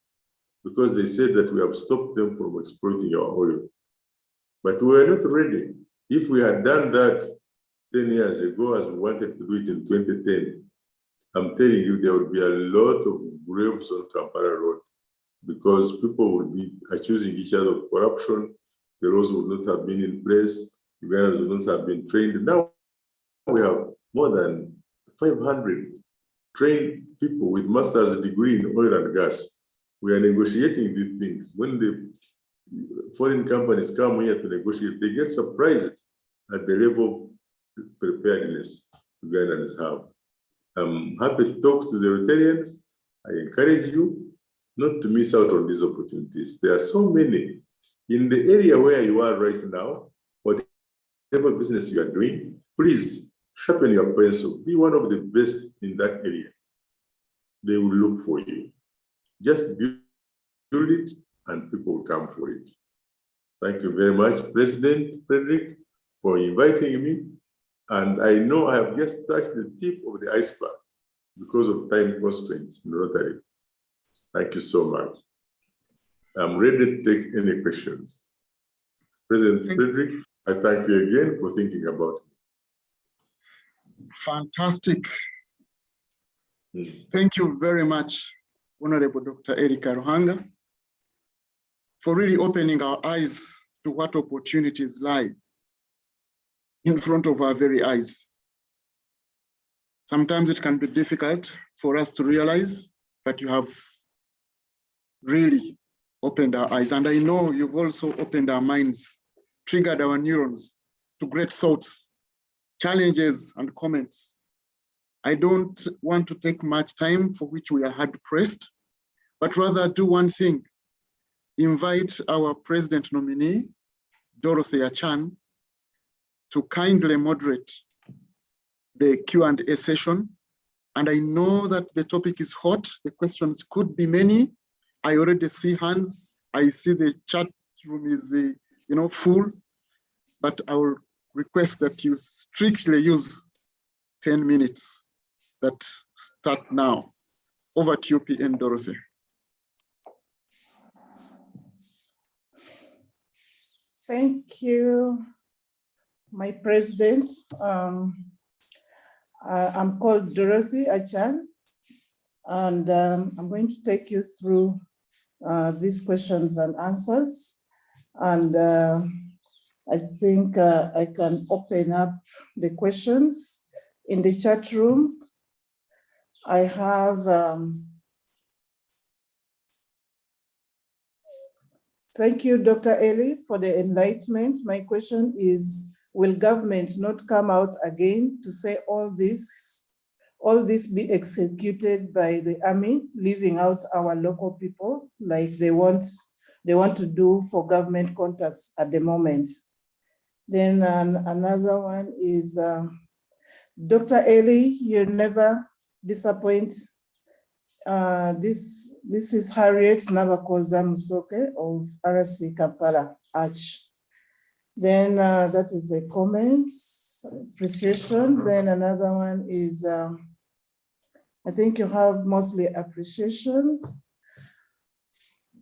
because they said that we have stopped them from exploiting our oil. But we were not ready. If we had done that 10 years ago, as we wanted to do it in 2010, I'm telling you, there would be a lot of graves on Kampala Road, because people would be accusing each other of corruption. The roads would not have been in place. Ugandans would not have been trained. Now we have more than 500 trained people with master's degree in oil and gas. We are negotiating these things. When the foreign companies come here to negotiate, they get surprised at the level of preparedness Ugandans have. I'm happy to talk to the Rotarians. I encourage you not to miss out on these opportunities. There are so many. In the area where you are right now, whatever business you are doing, please sharpen your pencil. Be one of the best in that area. They will look for you. Just build it and people will come for it. Thank you very much, President Frederick, for inviting me. And I know I have just touched the tip of the iceberg because of time constraints in Rotary. Thank you so much. I'm ready to take any questions. President Frederick, I thank you again for thinking about me. Fantastic. Thank you very much, Honorable Dr. Erika Ruhanga, for really opening our eyes to what opportunities lie in front of our very eyes. Sometimes it can be difficult for us to realize, but you have really opened our eyes. And I know you've also opened our minds, triggered our neurons to great thoughts, challenges, and comments. I don't want to take much time for which we are hard pressed, but rather do one thing: invite our president nominee, Dorothy Achan, to kindly moderate the Q&A session. And I know that the topic is hot. The questions could be many. I already see hands. I see the chat room is full, but I will request that you strictly use 10 minutes that start now. Over to you, PN Dorothy. Thank you, my president. I'm called Dorothy Achan, and I'm going to take you through these questions and answers. And I think I can open up the questions in the chat room. I have, thank you, Dr. Eli, for the enlightenment. My question is, will government not come out again to say all this be executed by the army, leaving out our local people like they want to do for government contacts at the moment? Then another one is, Dr. Eli, you never disappoint. This is Harriet Navakoza Musoke of RC Kampala Arch. Then that is a comment, appreciation. Then another one is, I think you have mostly appreciations.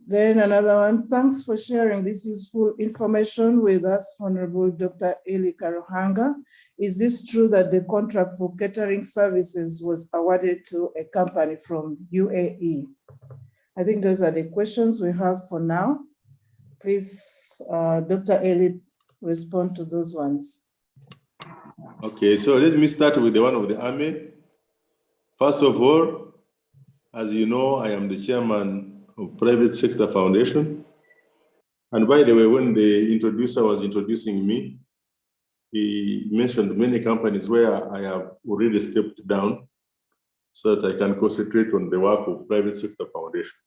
Then another one, thanks for sharing this useful information with us, Honorable Dr. Eli Karuhanga. Is this true that the contract for catering services was awarded to a company from UAE? I think those are the questions we have for now. Please, Dr. Eli, respond to those ones. Okay, so let me start with the one of the Army. First of all, as you know, I am the chairman of Private Sector Foundation. And by the way, when the introducer was introducing me, he mentioned many companies where I have already stepped down so that I can concentrate on the work of Private Sector Foundation.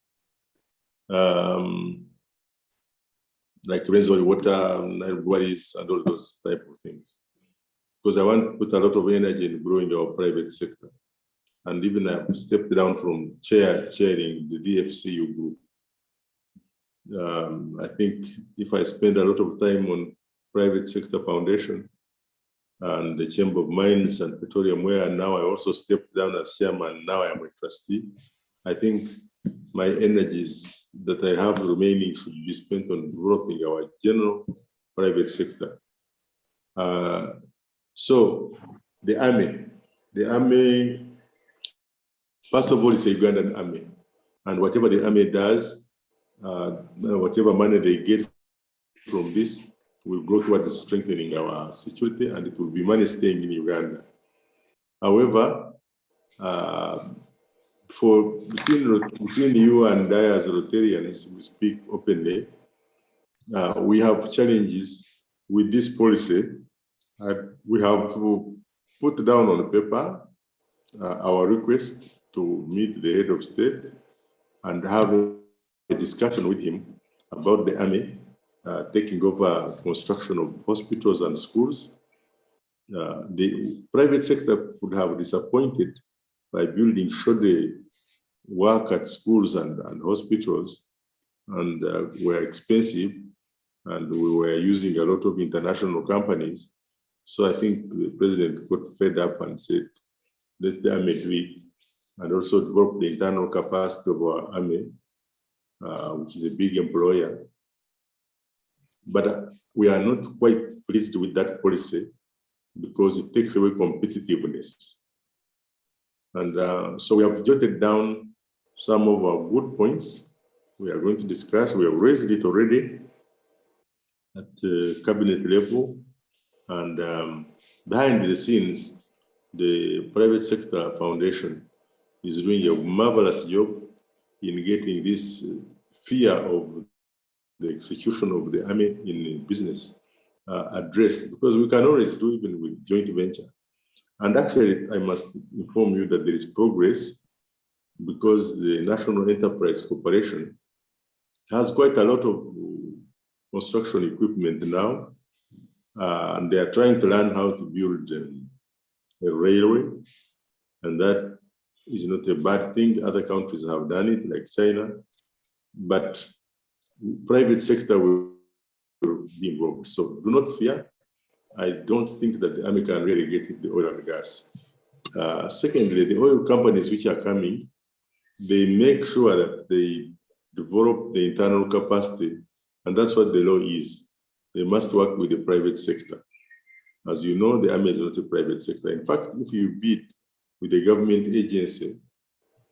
Like Renzo Water, Nairobi's, and all those type of things. Because I want to put a lot of energy in growing our private sector. And even I've stepped down from chairing the DFCU group. I think if I spend a lot of time on Private Sector Foundation and the Chamber of Mines and Petroleum, where now I also stepped down as chairman, now I am a trustee, I think my energies that I have remaining should be spent on developing our general private sector. So the army, first of all, is a Ugandan army. And whatever the army does, whatever money they get from this will go towards strengthening our security, and it will be money staying in Uganda. However, between you and I as Rotarians, we speak openly. We have challenges with this policy. We have to put down on paper our request to meet the head of state and have a discussion with him about the army taking over construction of hospitals and schools. The private sector could have disappointed by building shoddy work at schools and hospitals, and were expensive, and we were using a lot of international companies. So I think the president got fed up and said, let the army do it, and also develop the internal capacity of our army, which is a big employer. But we are not quite pleased with that policy because it takes away competitiveness. And so we have jotted down some of our good points. We are going to discuss. We have raised it already at cabinet level. And behind the scenes, the Private Sector Foundation is doing a marvelous job in getting this fear of the execution of the army in business addressed, because we can always do even with joint venture. And actually, I must inform you that there is progress, because the National Enterprise Corporation has quite a lot of construction equipment now, and they are trying to learn how to build a railway, and that is not a bad thing. Other countries have done it, like China, but private sector will be involved. So do not fear. I don't think that the army can really get the oil and gas. Secondly, the oil companies which are coming, they make sure that they develop the internal capacity, and that's what the law is. They must work with the private sector. As you know, the army is not a private sector. In fact, if you bid with a government agency,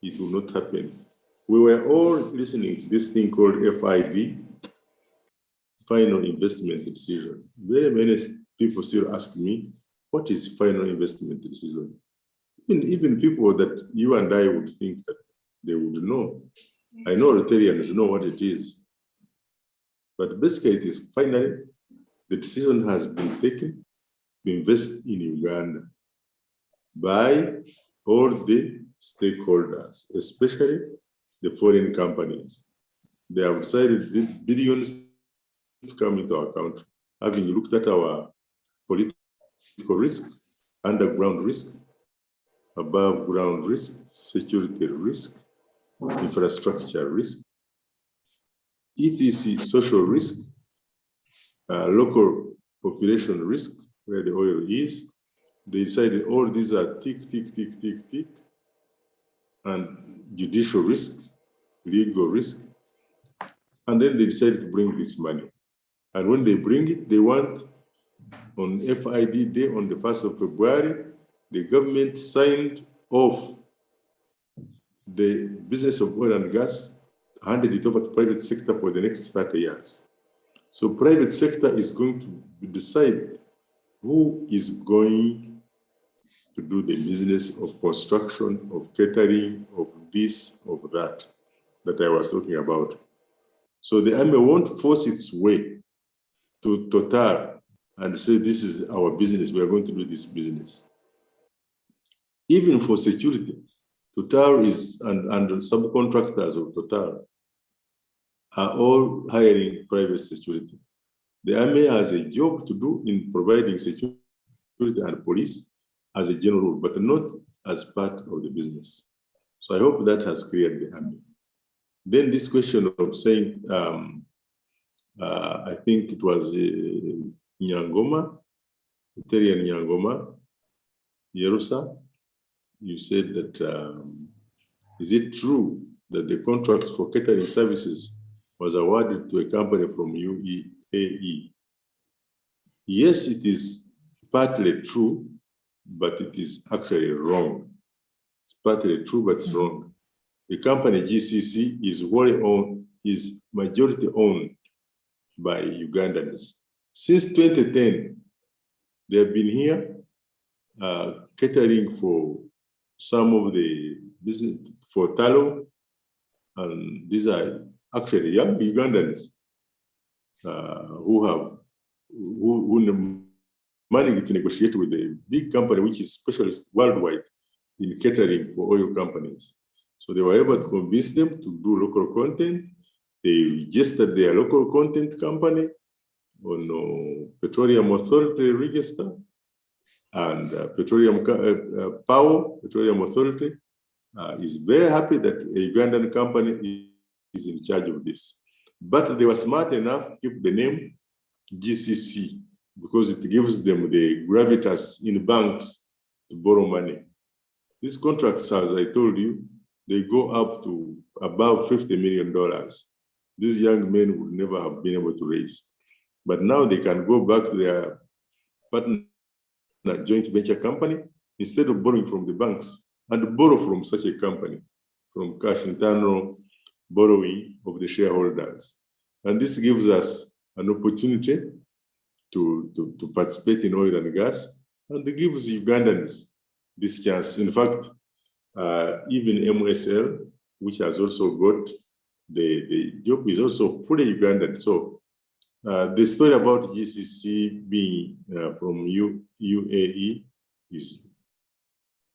it will not happen. We were all listening to this thing called FID, Final Investment Decision. Very many people still ask me, what is Final Investment Decision? Even people that you and I would think that they would know. I know Rotarians know what it is. But basically, it is finally, the decision has been taken to invest in Uganda by all the stakeholders, especially the foreign companies. They have decided billions to come into our country, having looked at our political risk, underground risk, above ground risk, security risk, infrastructure risk, etc. social risk, local population risk, where the oil is. They decided all these are tick, and judicial risk, legal risk. And then they decided to bring this money. And when they bring it, they want on FID day on the 1st of February, the government signed off the business of oil and gas, handed it over to private sector for the next 30 years. So private sector is going to decide who is going to do the business of construction, of catering, of this, of that I was talking about. So the army won't force its way to Total and say, this is our business, we are going to do this business. Even for security, Total is, and subcontractors of Total are all hiring private security. The army has a job to do in providing security and police as a general rule, but not as part of the business. So I hope that has cleared the army. Then this question of saying, I think it was Nyangoma, Italian Nyangoma, Yerusa, you said that, is it true that the contracts for catering services was awarded to a company from UAE? Yes, it is partly true, but it is actually wrong. It's partly true, but it's wrong. The company GCC is majority owned by Ugandans. Since 2010, they have been here catering for some of the business for Talo, and these are actually young Ugandans who managed to negotiate with a big company which is specialist worldwide in catering for oil companies. So they were able to convince them to do local content. They registered their local content company on Petroleum Authority register, and Petroleum Authority is very happy that a Ugandan company is in charge of this. But they were smart enough to keep the name GCC because it gives them the gravitas in banks to borrow money. These contracts, as I told you, they go up to above $50 million. These young men would never have been able to raise. But now they can go back to their partner joint venture company instead of borrowing from the banks, and borrow from such a company, from cash internal borrowing of the shareholders. And this gives us an opportunity to participate in oil and gas, and it gives Ugandans this chance. In fact, even MSL, which has also got the job, is also fully Ugandan. So the story about GCC being from UAE is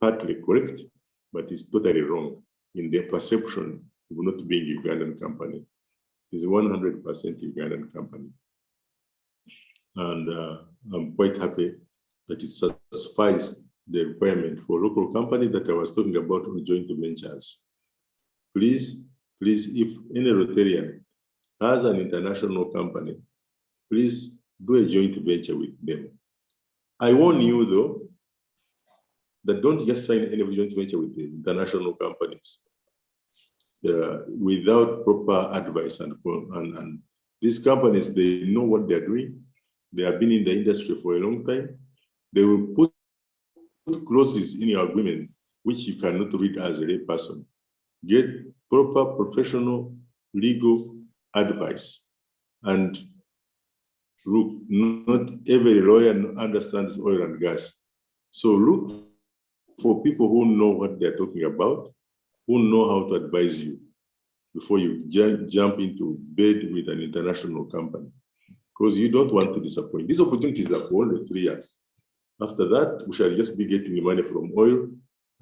partly correct, but it's totally wrong in their perception of not being a Ugandan company. It's a 100% Ugandan company. And I'm quite happy that it satisfies the requirement for local company that I was talking about on joint ventures. Please, if any Rotarian has an international company, please do a joint venture with them. I warn you though, that don't just sign any joint venture with the international companies without proper advice and these companies, they know what they're doing. They have been in the industry for a long time. They will put clauses in your agreement, which you cannot read as a lay person. Get proper professional legal advice. And look, not every lawyer understands oil and gas. So look for people who know what they're talking about, who know how to advise you before you jump into bed with an international company, because you don't want to disappoint. These opportunities are for only 3 years. After that, we shall just be getting money from oil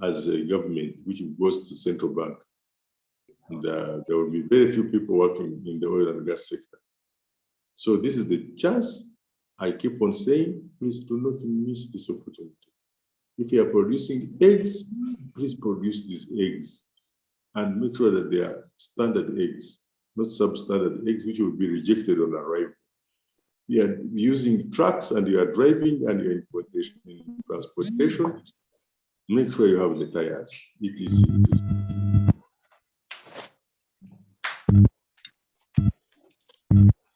as a government, which goes to central bank. And there will be very few people working in the oil and gas sector. So this is the chance. I keep on saying, please do not miss this opportunity. If you are producing eggs, please produce these eggs and make sure that they are standard eggs, not substandard eggs, which will be rejected on arrival. You are using trucks and you are driving and you're in transportation, make sure you have the tires.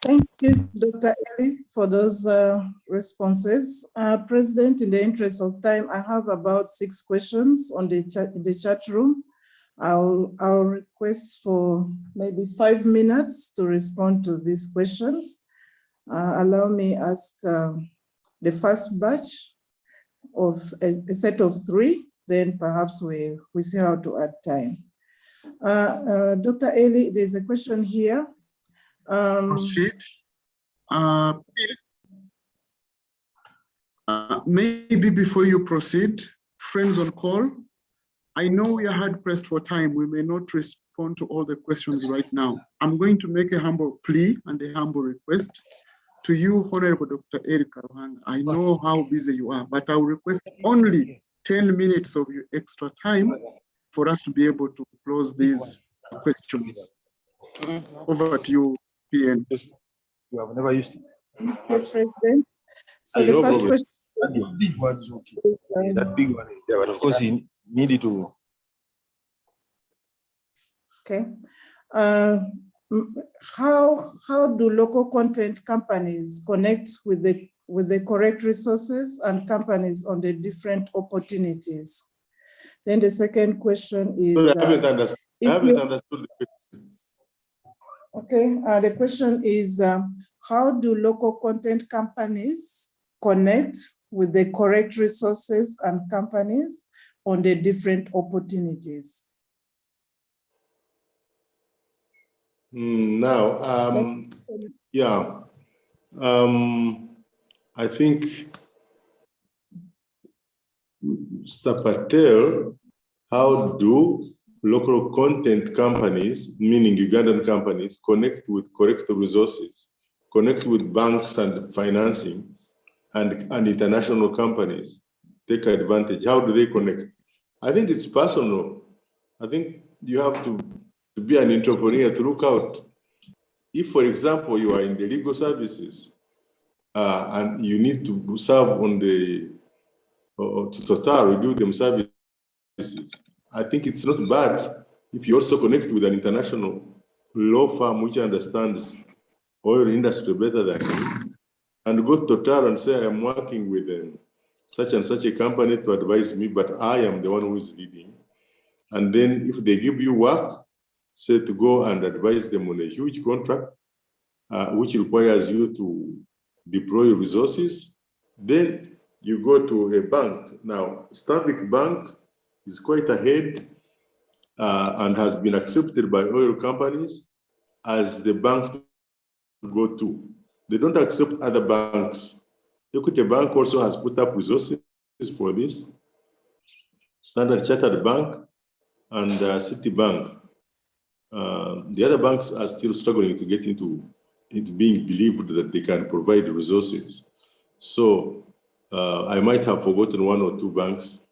Thank you, Dr. Eli, for those responses. President, in the interest of time, I have about 6 questions on the chat room. I'll request for maybe 5 minutes to respond to these questions. Allow me ask the first batch of a set of 3, then perhaps we see how to add time. Dr. Eli, there's a question here. Proceed. Maybe before you proceed, friends on call, I know we are hard pressed for time. We may not respond to all the questions right now. I'm going to make a humble plea and a humble request to you, Honorable Dr. Erika Ruhanga. I know how busy you are, but I will request only 10 minutes of your extra time for us to be able to close these questions. Over to you, PN. You have never used it. Thank you, President. So the first question. That big one is okay. That big one is there, but of course you need it to. Okay. How do local content companies connect with the correct resources and companies on the different opportunities? Then the second question is. I haven't understood the question. Okay, the question is, how do local content companies connect with the correct resources and companies on the different opportunities? I think Mr. Patel, how do local content companies, meaning Ugandan companies, connect with correct resources, connect with banks and financing, and international companies, take advantage? How do they connect? I think it's personal. I think you have to be an entrepreneur to look out. If, for example, you are in the legal services and you need to serve on the Total, do them services, I think it's not bad if you also connect with an international law firm which understands oil industry better than you, and go to Total and say, I'm working with such and such a company to advise me, but I am the one who is leading. And then if they give you work, say to go and advise them on a huge contract, which requires you to deploy resources, then you go to a bank. Now, Stanbic Bank is quite ahead and has been accepted by oil companies as the bank to go to. They don't accept other banks. Equity Bank also has put up resources for this. Standard Chartered Bank and Citibank. The other banks are still struggling to get into being believed that they can provide resources. So I might have forgotten one or two banks,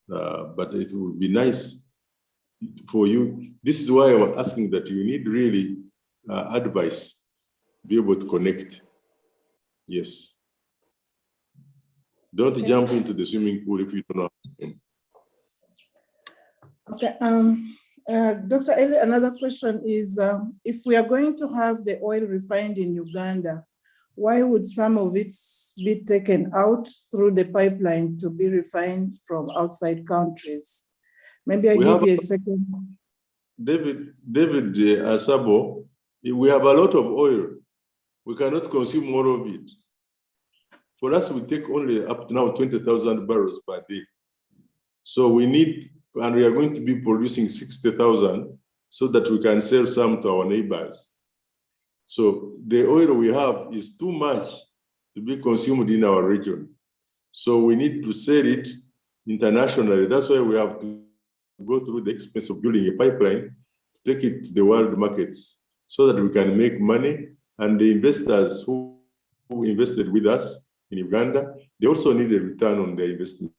but it would be nice for you. This is why I'm asking that you need really advice, be able to connect. Yes. Don't jump into the swimming pool if you don't know. Okay. Dr. Eli, another question is, if we are going to have the oil refined in Uganda, why would some of it be taken out through the pipeline to be refined from outside countries? Maybe I give you a second. David Asabo, we have a lot of oil. We cannot consume more of it. For us, we take only up to now 20,000 barrels per day. So we need, and we are going to be producing 60,000 so that we can sell some to our neighbors. So the oil we have is too much to be consumed in our region. So we need to sell it internationally. That's why we have to go through the expense of building a pipeline to take it to the world markets so that we can make money. And the investors who invested with us in Uganda, they also need a return on their investment.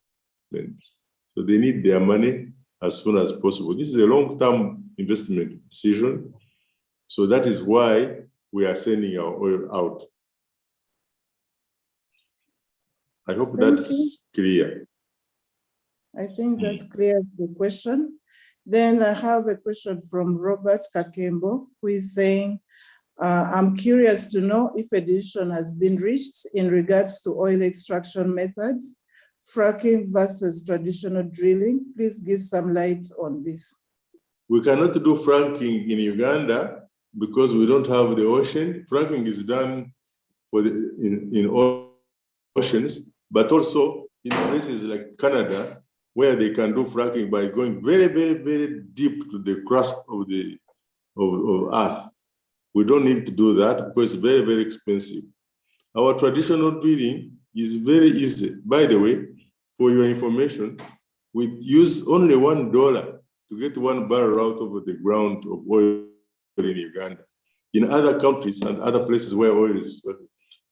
So they need their money as soon as possible. This is a long-term investment decision. So that is why we are sending our oil out. I hope that's clear. I think that clears the question. Then I have a question from Robert Kakembo, who is saying, I'm curious to know if a decision has been reached in regards to oil extraction methods, fracking versus traditional drilling. Please give some light on this. We cannot do fracking in Uganda because we don't have the ocean. Fracking is done for in oceans, but also in places like Canada, where they can do fracking by going very, very, very deep to the crust of the earth. We don't need to do that because it's very, very expensive. Our traditional drilling is very easy. By the way, for your information, we use only $1 to get 1 barrel out of the ground of oil in Uganda. In other countries and other places where oil is,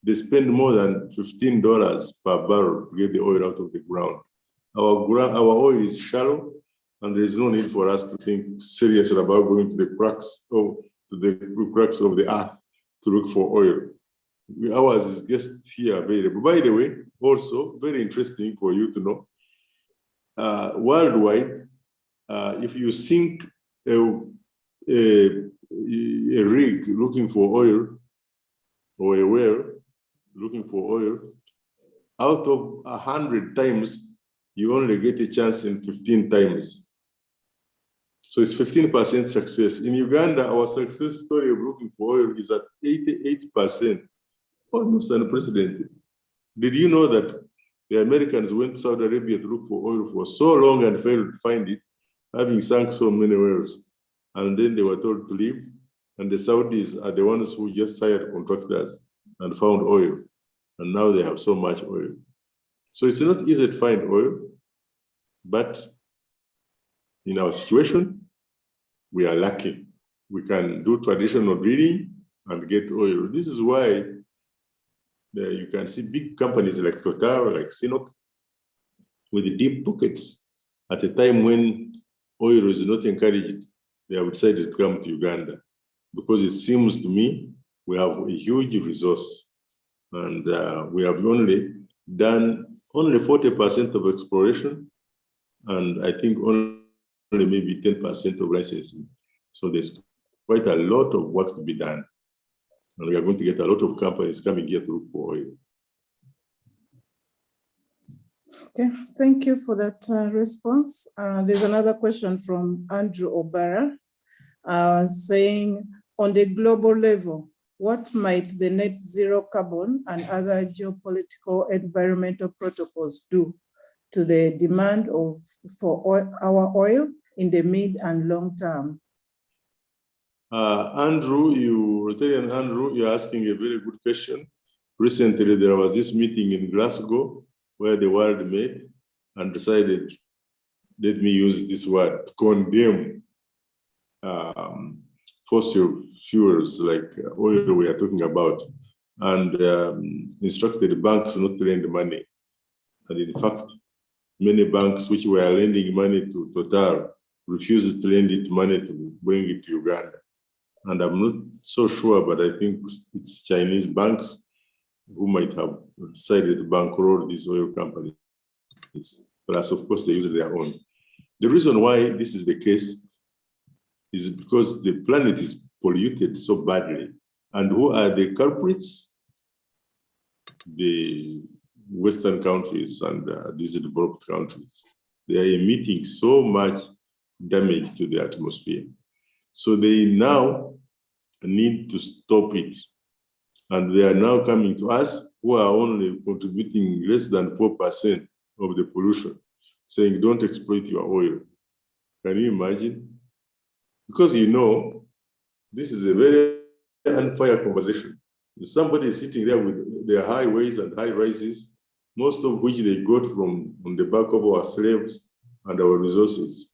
they spend more than $15 per barrel to get the oil out of the ground. Our oil is shallow, and there is no need for us to think seriously about going to the cracks of the earth to look for oil. Ours is just here available. By the way, also very interesting for you to know, worldwide, if you sink a rig looking for oil or a well looking for oil, out of 100 times, you only get a chance in 15 times. So it's 15% success. In Uganda, our success story of looking for oil is at 88%, almost unprecedented. Did you know that the Americans went to Saudi Arabia to look for oil for so long and failed to find it, having sunk so many wells? And then they were told to leave. And the Saudis are the ones who just hired contractors and found oil. And now they have so much oil. So it's not easy to find oil, but in our situation, we are lucky. We can do traditional drilling and get oil. This is why you can see big companies like Total, like Sinop, with deep pockets. At a time when oil is not encouraged, they have decided to come to Uganda because it seems to me we have a huge resource, and we have only done 40% of exploration, and I think only maybe 10% of licensing. So there's quite a lot of work to be done. And we are going to get a lot of companies coming here to look for oil. Okay, thank you for that response. There's another question from Andrew Obara saying, on the global level, what might the net zero carbon and other geopolitical environmental protocols do to the demand for our oil in the mid and long term? Andrew, Rotarian Andrew, you're asking a very good question. Recently, there was this meeting in Glasgow where the world met and decided, let me use this word, to condemn fossil fuels like oil we are talking about. and instructed banks not to lend money. And in fact, many banks which were lending money to Total refused to lend it money to bring it to Uganda. And I'm not so sure, but I think it's Chinese banks who might have decided to bankroll these oil companies. Plus, of course, they use their own. The reason why this is the case is because the planet is polluted so badly. And who are the culprits? The Western countries and these developed countries. They are emitting so much damage to the atmosphere. So they now need to stop it. And they are now coming to us who are only contributing less than 4% of the pollution, saying don't exploit your oil. Can you imagine? Because you know, this is a very unfair conversation. Somebody is sitting there with their highways and high rises, most of which they got from on the back of our slaves and our resources.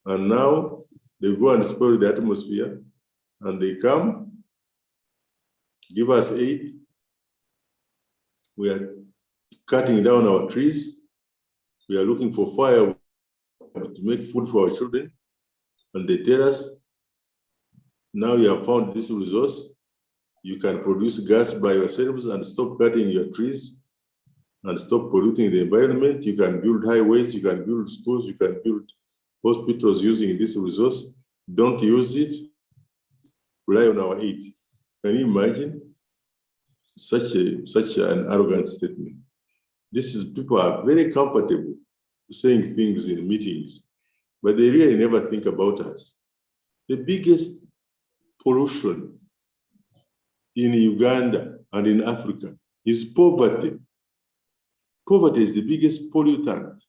And now they go and spoil the atmosphere, and they come, give us aid. We are cutting down our trees. We are looking for fire to make food for our children. And they tell us, now you have found this resource, you can produce gas by yourselves and stop cutting your trees and stop polluting the environment. You can build highways, you can build schools, you can build hospitals using this resource. Don't use it, rely on our aid. Can you imagine such an arrogant statement? People are very comfortable saying things in meetings, but they really never think about us. The biggest pollution in Uganda and in Africa is poverty. Poverty is the biggest pollutant.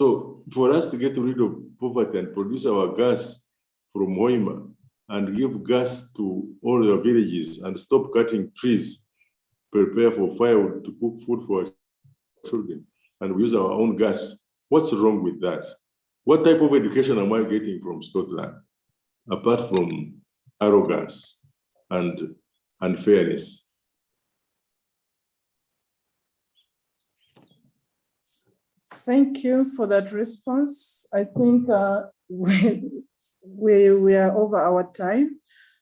So for us to get rid of poverty and produce our gas from Hoima and give gas to all the villages and stop cutting trees, prepare for firewood to cook food for our children, and we use our own gas, what's wrong with that? What type of education am I getting from Scotland, apart from arrogance and unfairness? Thank you for that response. I think we are over our time.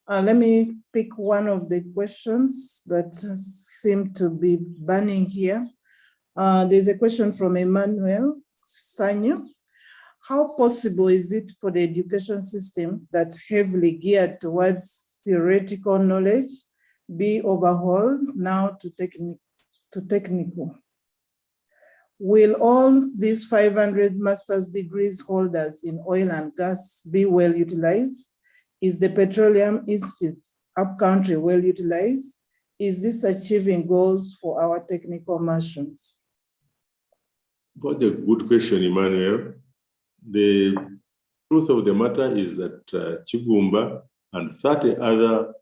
Let me pick one of the questions that seem to be burning here. There's a question from Emmanuel Sanyo. How possible is it for the education system that's heavily geared towards theoretical knowledge be overhauled now to technical? Will all these 500 master's degrees holders in oil and gas be well utilized? Is the Petroleum Institute upcountry well utilized? Is this achieving goals for our technical missions? What a good question, Emmanuel. The truth of the matter is that Chibumba and 30 other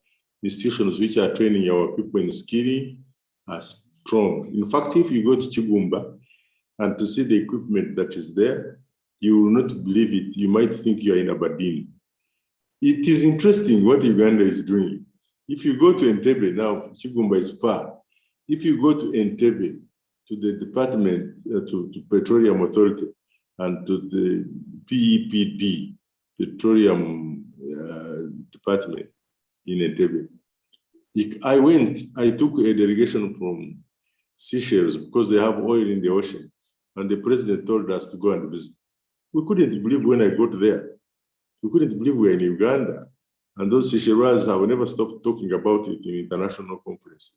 institutions which are training our people in skilling are strong. In fact, if you go to Chibumba and to see the equipment that is there, you will not believe it. You might think you are in Aberdeen. It is interesting what Uganda is doing. If you go to Entebbe now, Chibumba is far. If you go to Entebbe, to the department, to Petroleum Authority, and to the PEPD, Petroleum Department in Entebbe. I took a delegation from Seychelles because they have oil in the ocean, and the president told us to go and visit. We couldn't believe when I got there. We couldn't believe we were in Uganda. And those Seychelles have never stopped talking about it in international conferences.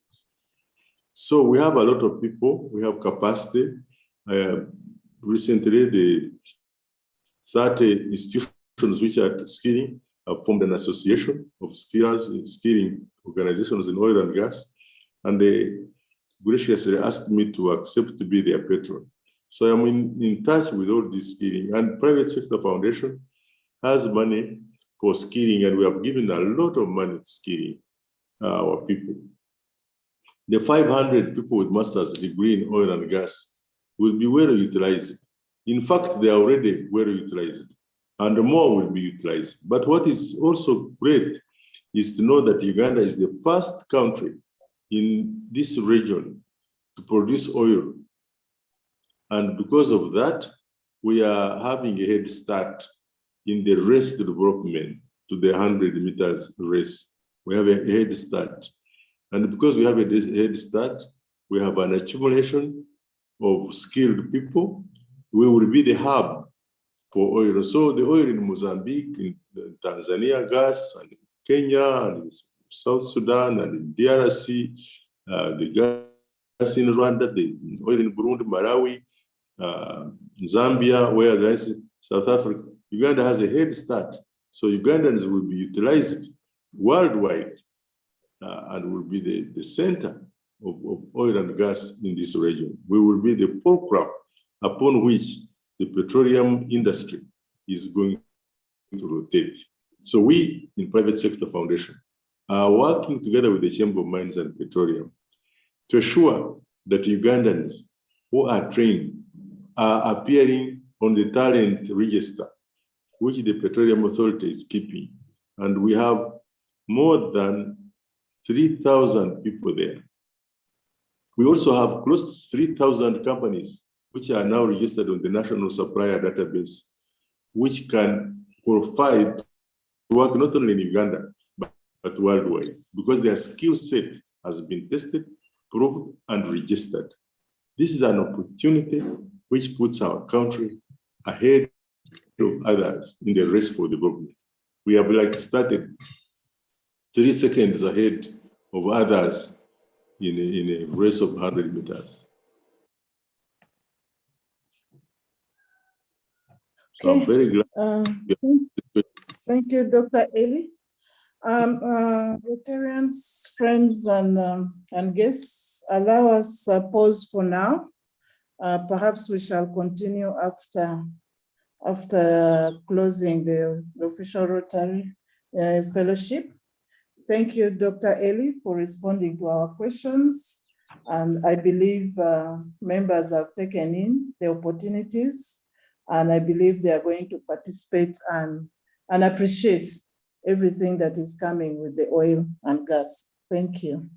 So we have a lot of people, we have capacity. Recently, the 30 institutions which are skilling have formed an association of skilling organizations in oil and gas, and they graciously asked me to accept to be their patron. So I'm in touch with all this skilling, and Private Sector Foundation has money for skilling, and we have given a lot of money to skilling our people. The 500 people with master's degree in oil and gas will be well utilized. In fact, they are already well utilized, and more will be utilized. But what is also great is to know that Uganda is the first country in this region to produce oil. And because of that, we are having a head start in the race to development, to the 100 meters race. We have a head start. And because we have a head start, we have an accumulation of skilled people. We will be the hub for oil. So the oil in Mozambique, in Tanzania, gas, and in Kenya, and in South Sudan, and in DRC, the gas in Rwanda, the oil in Burundi, Malawi, Zambia, where there is South Africa. Uganda has a head start. So Ugandans will be utilized worldwide and will be the center of oil and gas in this region. We will be the fulcrum upon which the petroleum industry is going to rotate. So we in Private Sector Foundation are working together with the Chamber of Mines and Petroleum to assure that Ugandans who are trained are appearing on the talent register, which the Petroleum Authority is keeping. And we have more than 3,000 people there. We also have close to 3,000 companies which are now registered on the National Supplier Database, which can qualify to work not only in Uganda, but worldwide, because their skill set has been tested, proved, and registered. This is an opportunity which puts our country ahead of others in the race for development. We have started 3 seconds ahead of others in a race of 100 meters. So I'm very glad. Thank you, Dr. Eli. Rotarians, friends, and guests, allow us a pause for now. Perhaps we shall continue after closing the official Rotary fellowship. Thank you, Dr. Eli, for responding to our questions. And I believe members have taken in the opportunities, and I believe they are going to participate and appreciate everything that is coming with the oil and gas. Thank you.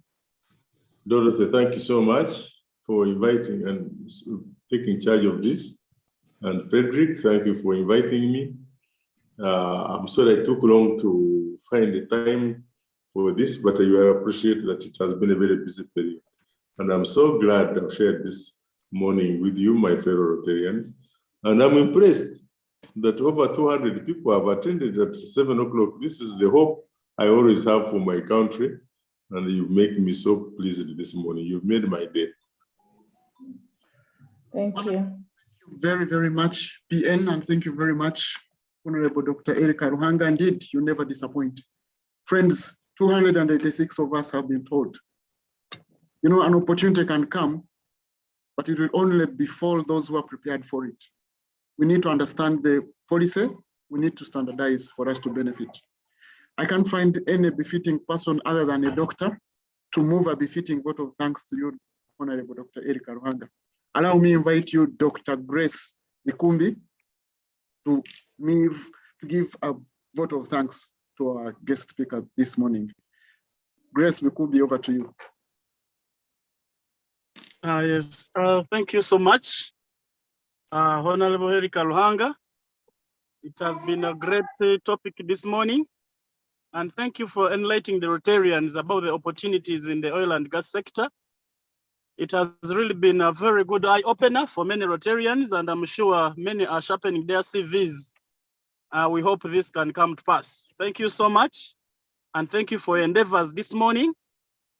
Dorothy, thank you so much for inviting and taking charge of this. And Frederick, thank you for inviting me. I'm sorry I took long to find the time for this, but you will appreciate that it has been a very busy period. And I'm so glad I've shared this morning with you, my fellow Rotarians. And I'm impressed that over 200 people have attended at 7 o'clock. This is the hope I always have for my country. And you make me so pleased this morning. You've made my day. Thank you. Thank you very, very much, PN, and thank you very much, Honorable Dr. Erika Ruhanga. Indeed, you never disappoint. Friends, 286 of us have been told. You know, an opportunity can come, but it will only befall those who are prepared for it. We need to understand the policy. We need to standardize for us to benefit. I can't find any befitting person other than a doctor to move a befitting vote of thanks to you, Honorable Dr. Erika Ruhanga. Allow me to invite you, Dr. Grace Nikumbi, to give a vote of thanks to our guest speaker this morning. Grace Nikumbi, over to you. Yes, thank you so much, Honorable Erika Ruhanga. It has been a great topic this morning. And thank you for enlightening the Rotarians about the opportunities in the oil and gas sector. It has really been a very good eye-opener for many Rotarians, and I'm sure many are sharpening their CVs. We hope this can come to pass. Thank you so much. And thank you for your endeavors this morning,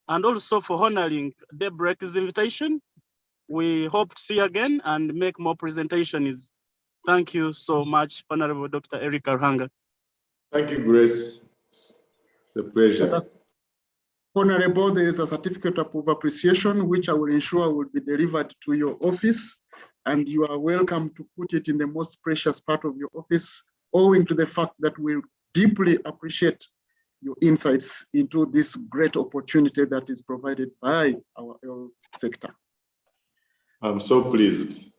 and also for honoring Deborah's invitation. We hope to see you again and make more presentations. Thank you so much, Honorable Dr. Erika Ruhanga. Thank you, Grace. It's a pleasure. Fantastic. Honorable, there is a certificate of appreciation, which I will ensure will be delivered to your office, and you are welcome to put it in the most precious part of your office, owing to the fact that we deeply appreciate your insights into this great opportunity that is provided by our oil sector. I'm so pleased.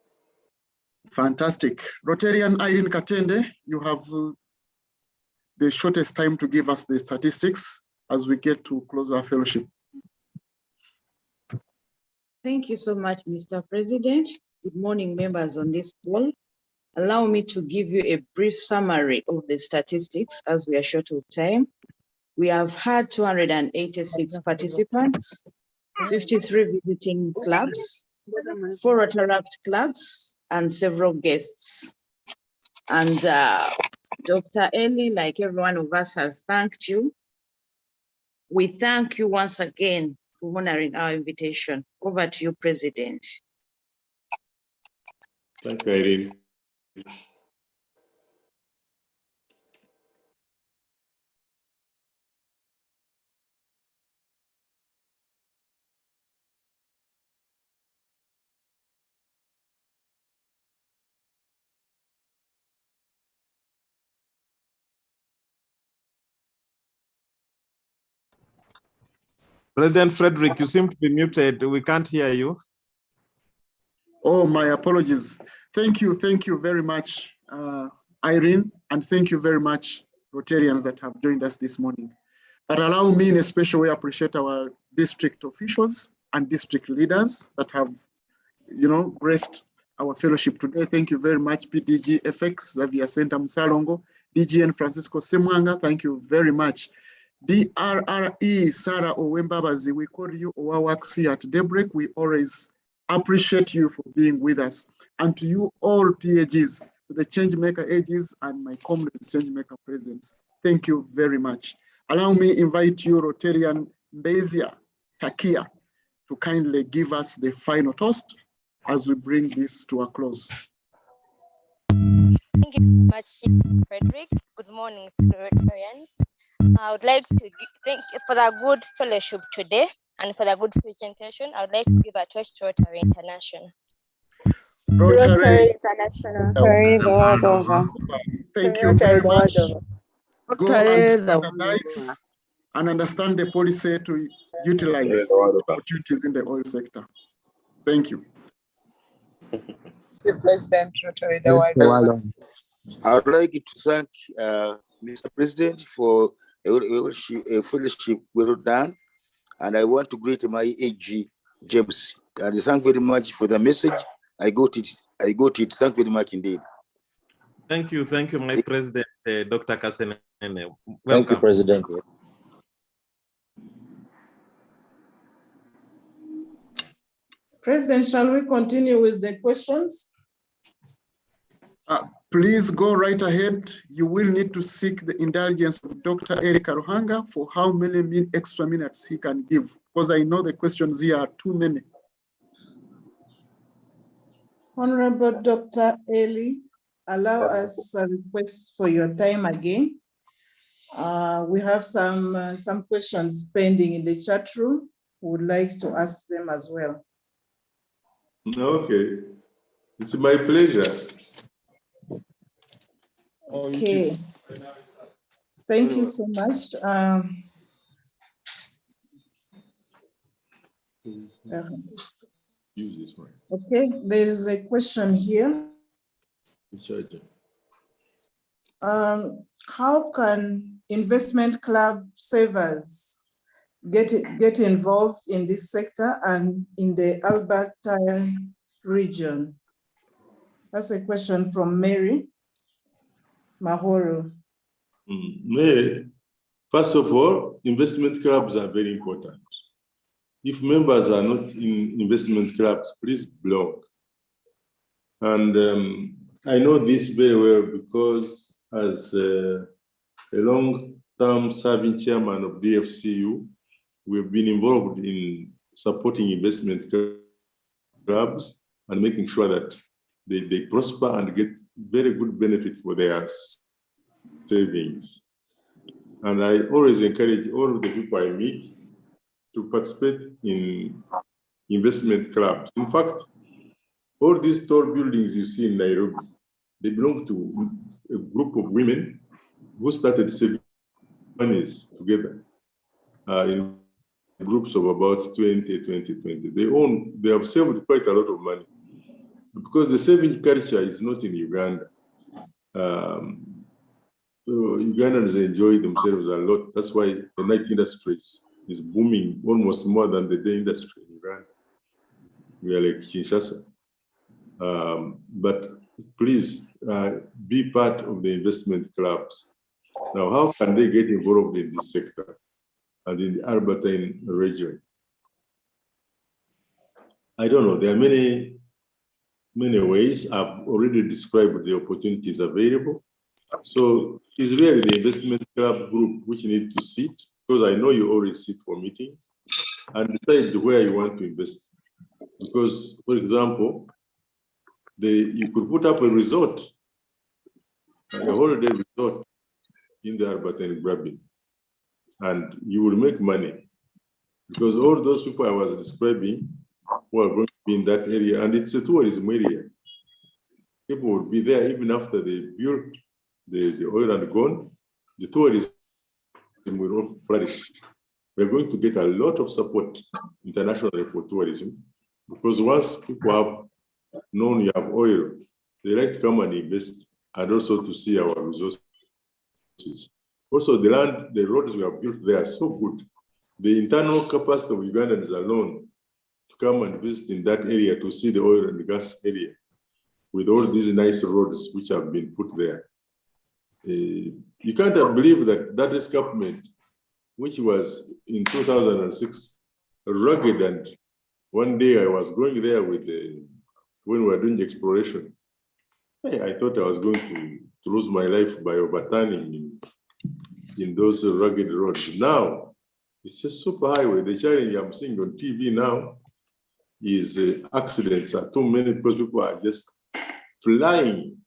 Fantastic. Rotarian Irene Katende, you have the shortest time to give us the statistics. as we get to close our fellowship. Thank you so much, Mr. President. Good morning, members on this call. Allow me to give you a brief summary of the statistics as we are short of time. We have had 286 participants, 53 visiting clubs, 4 Rotaract clubs, and several guests. And Dr. Eli, like every one of us, has thanked you. We thank you once again for honoring our invitation. Over to you, President. Thank you, Irene. President Frederick, you seem to be muted. We can't hear you. Oh, my apologies. Thank you very much, Irene, and thank you very much, Rotarians that have joined us this morning. But allow me in a special way appreciate our district officials and district leaders that have, graced our fellowship today. Thank you very much, PDG FX, Xavier Senta Msalongo, DGN Francisco Simwanga, thank you very much. DRRE, Sarah Owembabazi, we call you Owawaksi at daybreak. We always appreciate you for being with us. And to you all PAGs, the Changemaker ages and my comrades Changemaker presence, thank you very much. Allow me invite you, Rotarian Mbezia Takia, to kindly give us the final toast as we bring this to a close. Thank you very much, Frederick. Good morning, Rotarians. I would like to thank you for the good fellowship today and for the good presentation. I would like to give a toast to Rotary International. Rotary International. Rotary the world over. Thank you very much. Go and standardize and understand the policy to utilize opportunities in the oil sector. Thank you. President Rotary the world over. I would like to thank Mr. President for a fellowship well done, and I want to greet my AG James. And thank very much for the message. I got it. Thank you very much indeed. Thank you, my President, Dr. Kasenene. Welcome. Thank you, President. President, shall we continue with the questions? Please go right ahead. You will need to seek the indulgence of Dr. Eric Karuhanga for how many extra minutes he can give, because I know the questions here are too many. Honorable Dr. Eli, allow us a request for your time again. We have some questions pending in the chat room. We would like to ask them as well. Okay, it's my pleasure. Okay, thank you so much. Use this one. Okay, there is a question here. How can investment club savers get involved in this sector and in the Alberta region? That's a question from Mary Mahoro. Mary, first of all, investment clubs are very important. If members are not in investment clubs, please belong. And I know this very well because as a long-term serving chairman of DFCU, we've been involved in supporting investment clubs and making sure that they prosper and get very good benefit for their savings. And I always encourage all of the people I meet to participate in investment clubs. In fact, all these tall buildings you see in Nairobi, they belong to a group of women who started saving monies together in groups of about 20. They have saved quite a lot of money because the saving culture is not in Uganda. Ugandans enjoy themselves a lot. That's why the night industry is booming almost more than the day industry in Uganda. We are like Kinshasa. But please be part of the investment clubs. Now, how can they get involved in this sector and in the Albertine region? I don't know. There are many ways. I've already described the opportunities available. So it's really the investment club group which need to sit, because I know you always sit for meetings, and decide where you want to invest. Because, for example, you could put up a resort, a holiday resort in the Albertine Grabbing, and you will make money. Because all those people I was describing who are going to be in that area, and it's a tourism area. People will be there even after they build the oil and gone, the tourism will all flourish. We're going to get a lot of support internationally for tourism, because once people have known you have oil, they like to come and invest, and also to see our resources. Also, the land, the roads we have built there are so good. The internal capacity of Ugandans alone to come and visit in that area to see the oil and the gas area with all these nice roads which have been put there. You can't believe that escarpment, which was in 2006, rugged, and one day I was going there with when we were doing the exploration. Hey, I thought I was going to lose my life by overturning in those rugged roads. Now, it's a super highway. The challenge I'm seeing on TV now is accidents are too many because people are just flying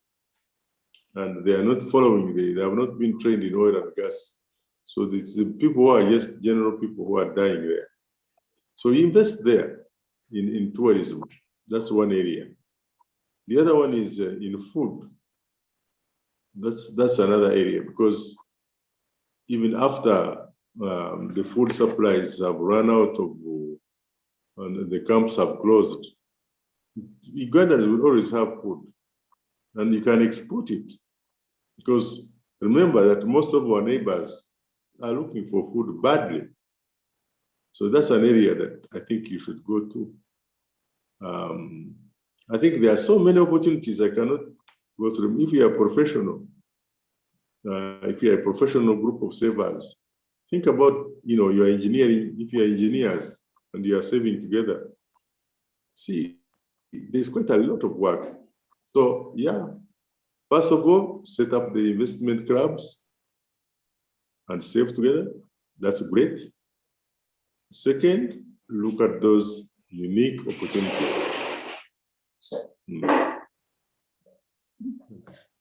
and they are not following, they have not been trained in oil and gas. So it's the people who are just general people who are dying there. So invest there in tourism. That's one area. The other one is in food. That's another area, because even after the food supplies have run out of and the camps have closed, Ugandans will always have food, and you can export it. Because remember that most of our neighbors are looking for food badly. So that's an area that I think you should go to. I think there are so many opportunities I cannot go through. If you are professional, if you are a professional group of savers, think about, your engineering. If you are engineers and you are saving together, see, there's quite a lot of work. So yeah, first of all, set up the investment clubs and save together. That's great. Second, look at those unique opportunities.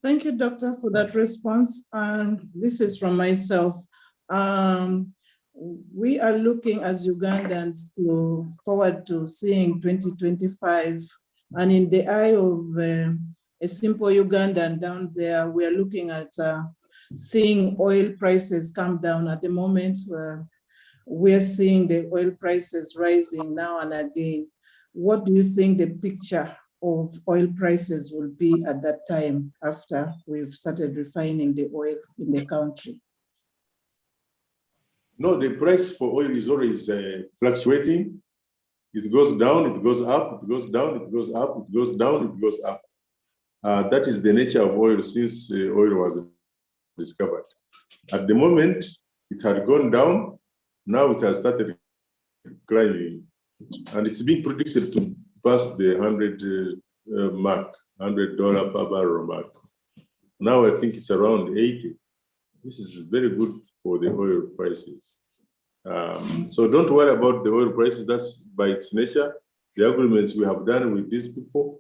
Thank you, Doctor, for that response. And this is from myself. We are looking as Ugandans to forward to seeing 2025. And in the eye of a simple Ugandan down there, we are looking at seeing oil prices come down. At the moment, we're seeing the oil prices rising now and again. What do you think the picture of oil prices will be at that time after we've started refining the oil in the country? No, the price for oil is always fluctuating. It goes down, it goes up, it goes down, it goes up, it goes down, it goes up. That is the nature of oil since oil was discovered. At the moment, it had gone down. Now it has started climbing, and it's being predicted to pass the 100 mark, $100 per barrel mark. Now I think it's around 80. This is very good for the oil prices. So don't worry about the oil prices. That's by its nature. The agreements we have done with these people,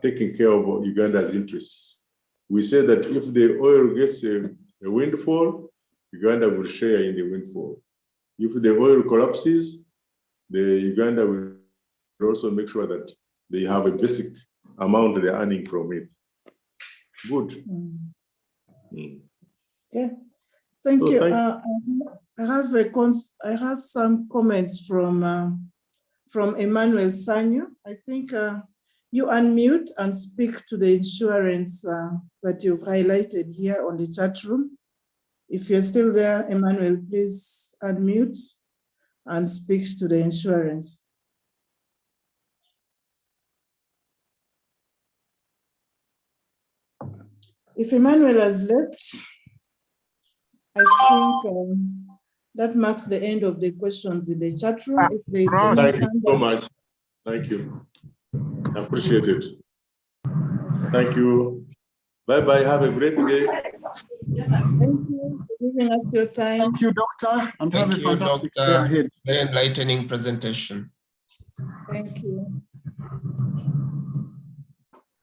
taking care of Uganda's interests. We say that if the oil gets a windfall, Uganda will share in the windfall. If the oil collapses, the Uganda will also make sure that they have a basic amount they're earning from it. Good. Yeah, thank you. I have some comments from Emmanuel Sanyo. I think you unmute and speak to the insurance that you've highlighted here on the chat room. If you're still there, Emmanuel, please unmute and speak to the insurance. If Emmanuel has left, I think that marks the end of the questions in the chat room. If there is any Thank you hand so up- much. Thank you. I appreciate it. Thank you. Bye-bye. Have a great day. Thank you for giving us your time. Thank you, Doctor, and have Thank a you, fantastic day Doctor. ahead. Very enlightening presentation. Thank you.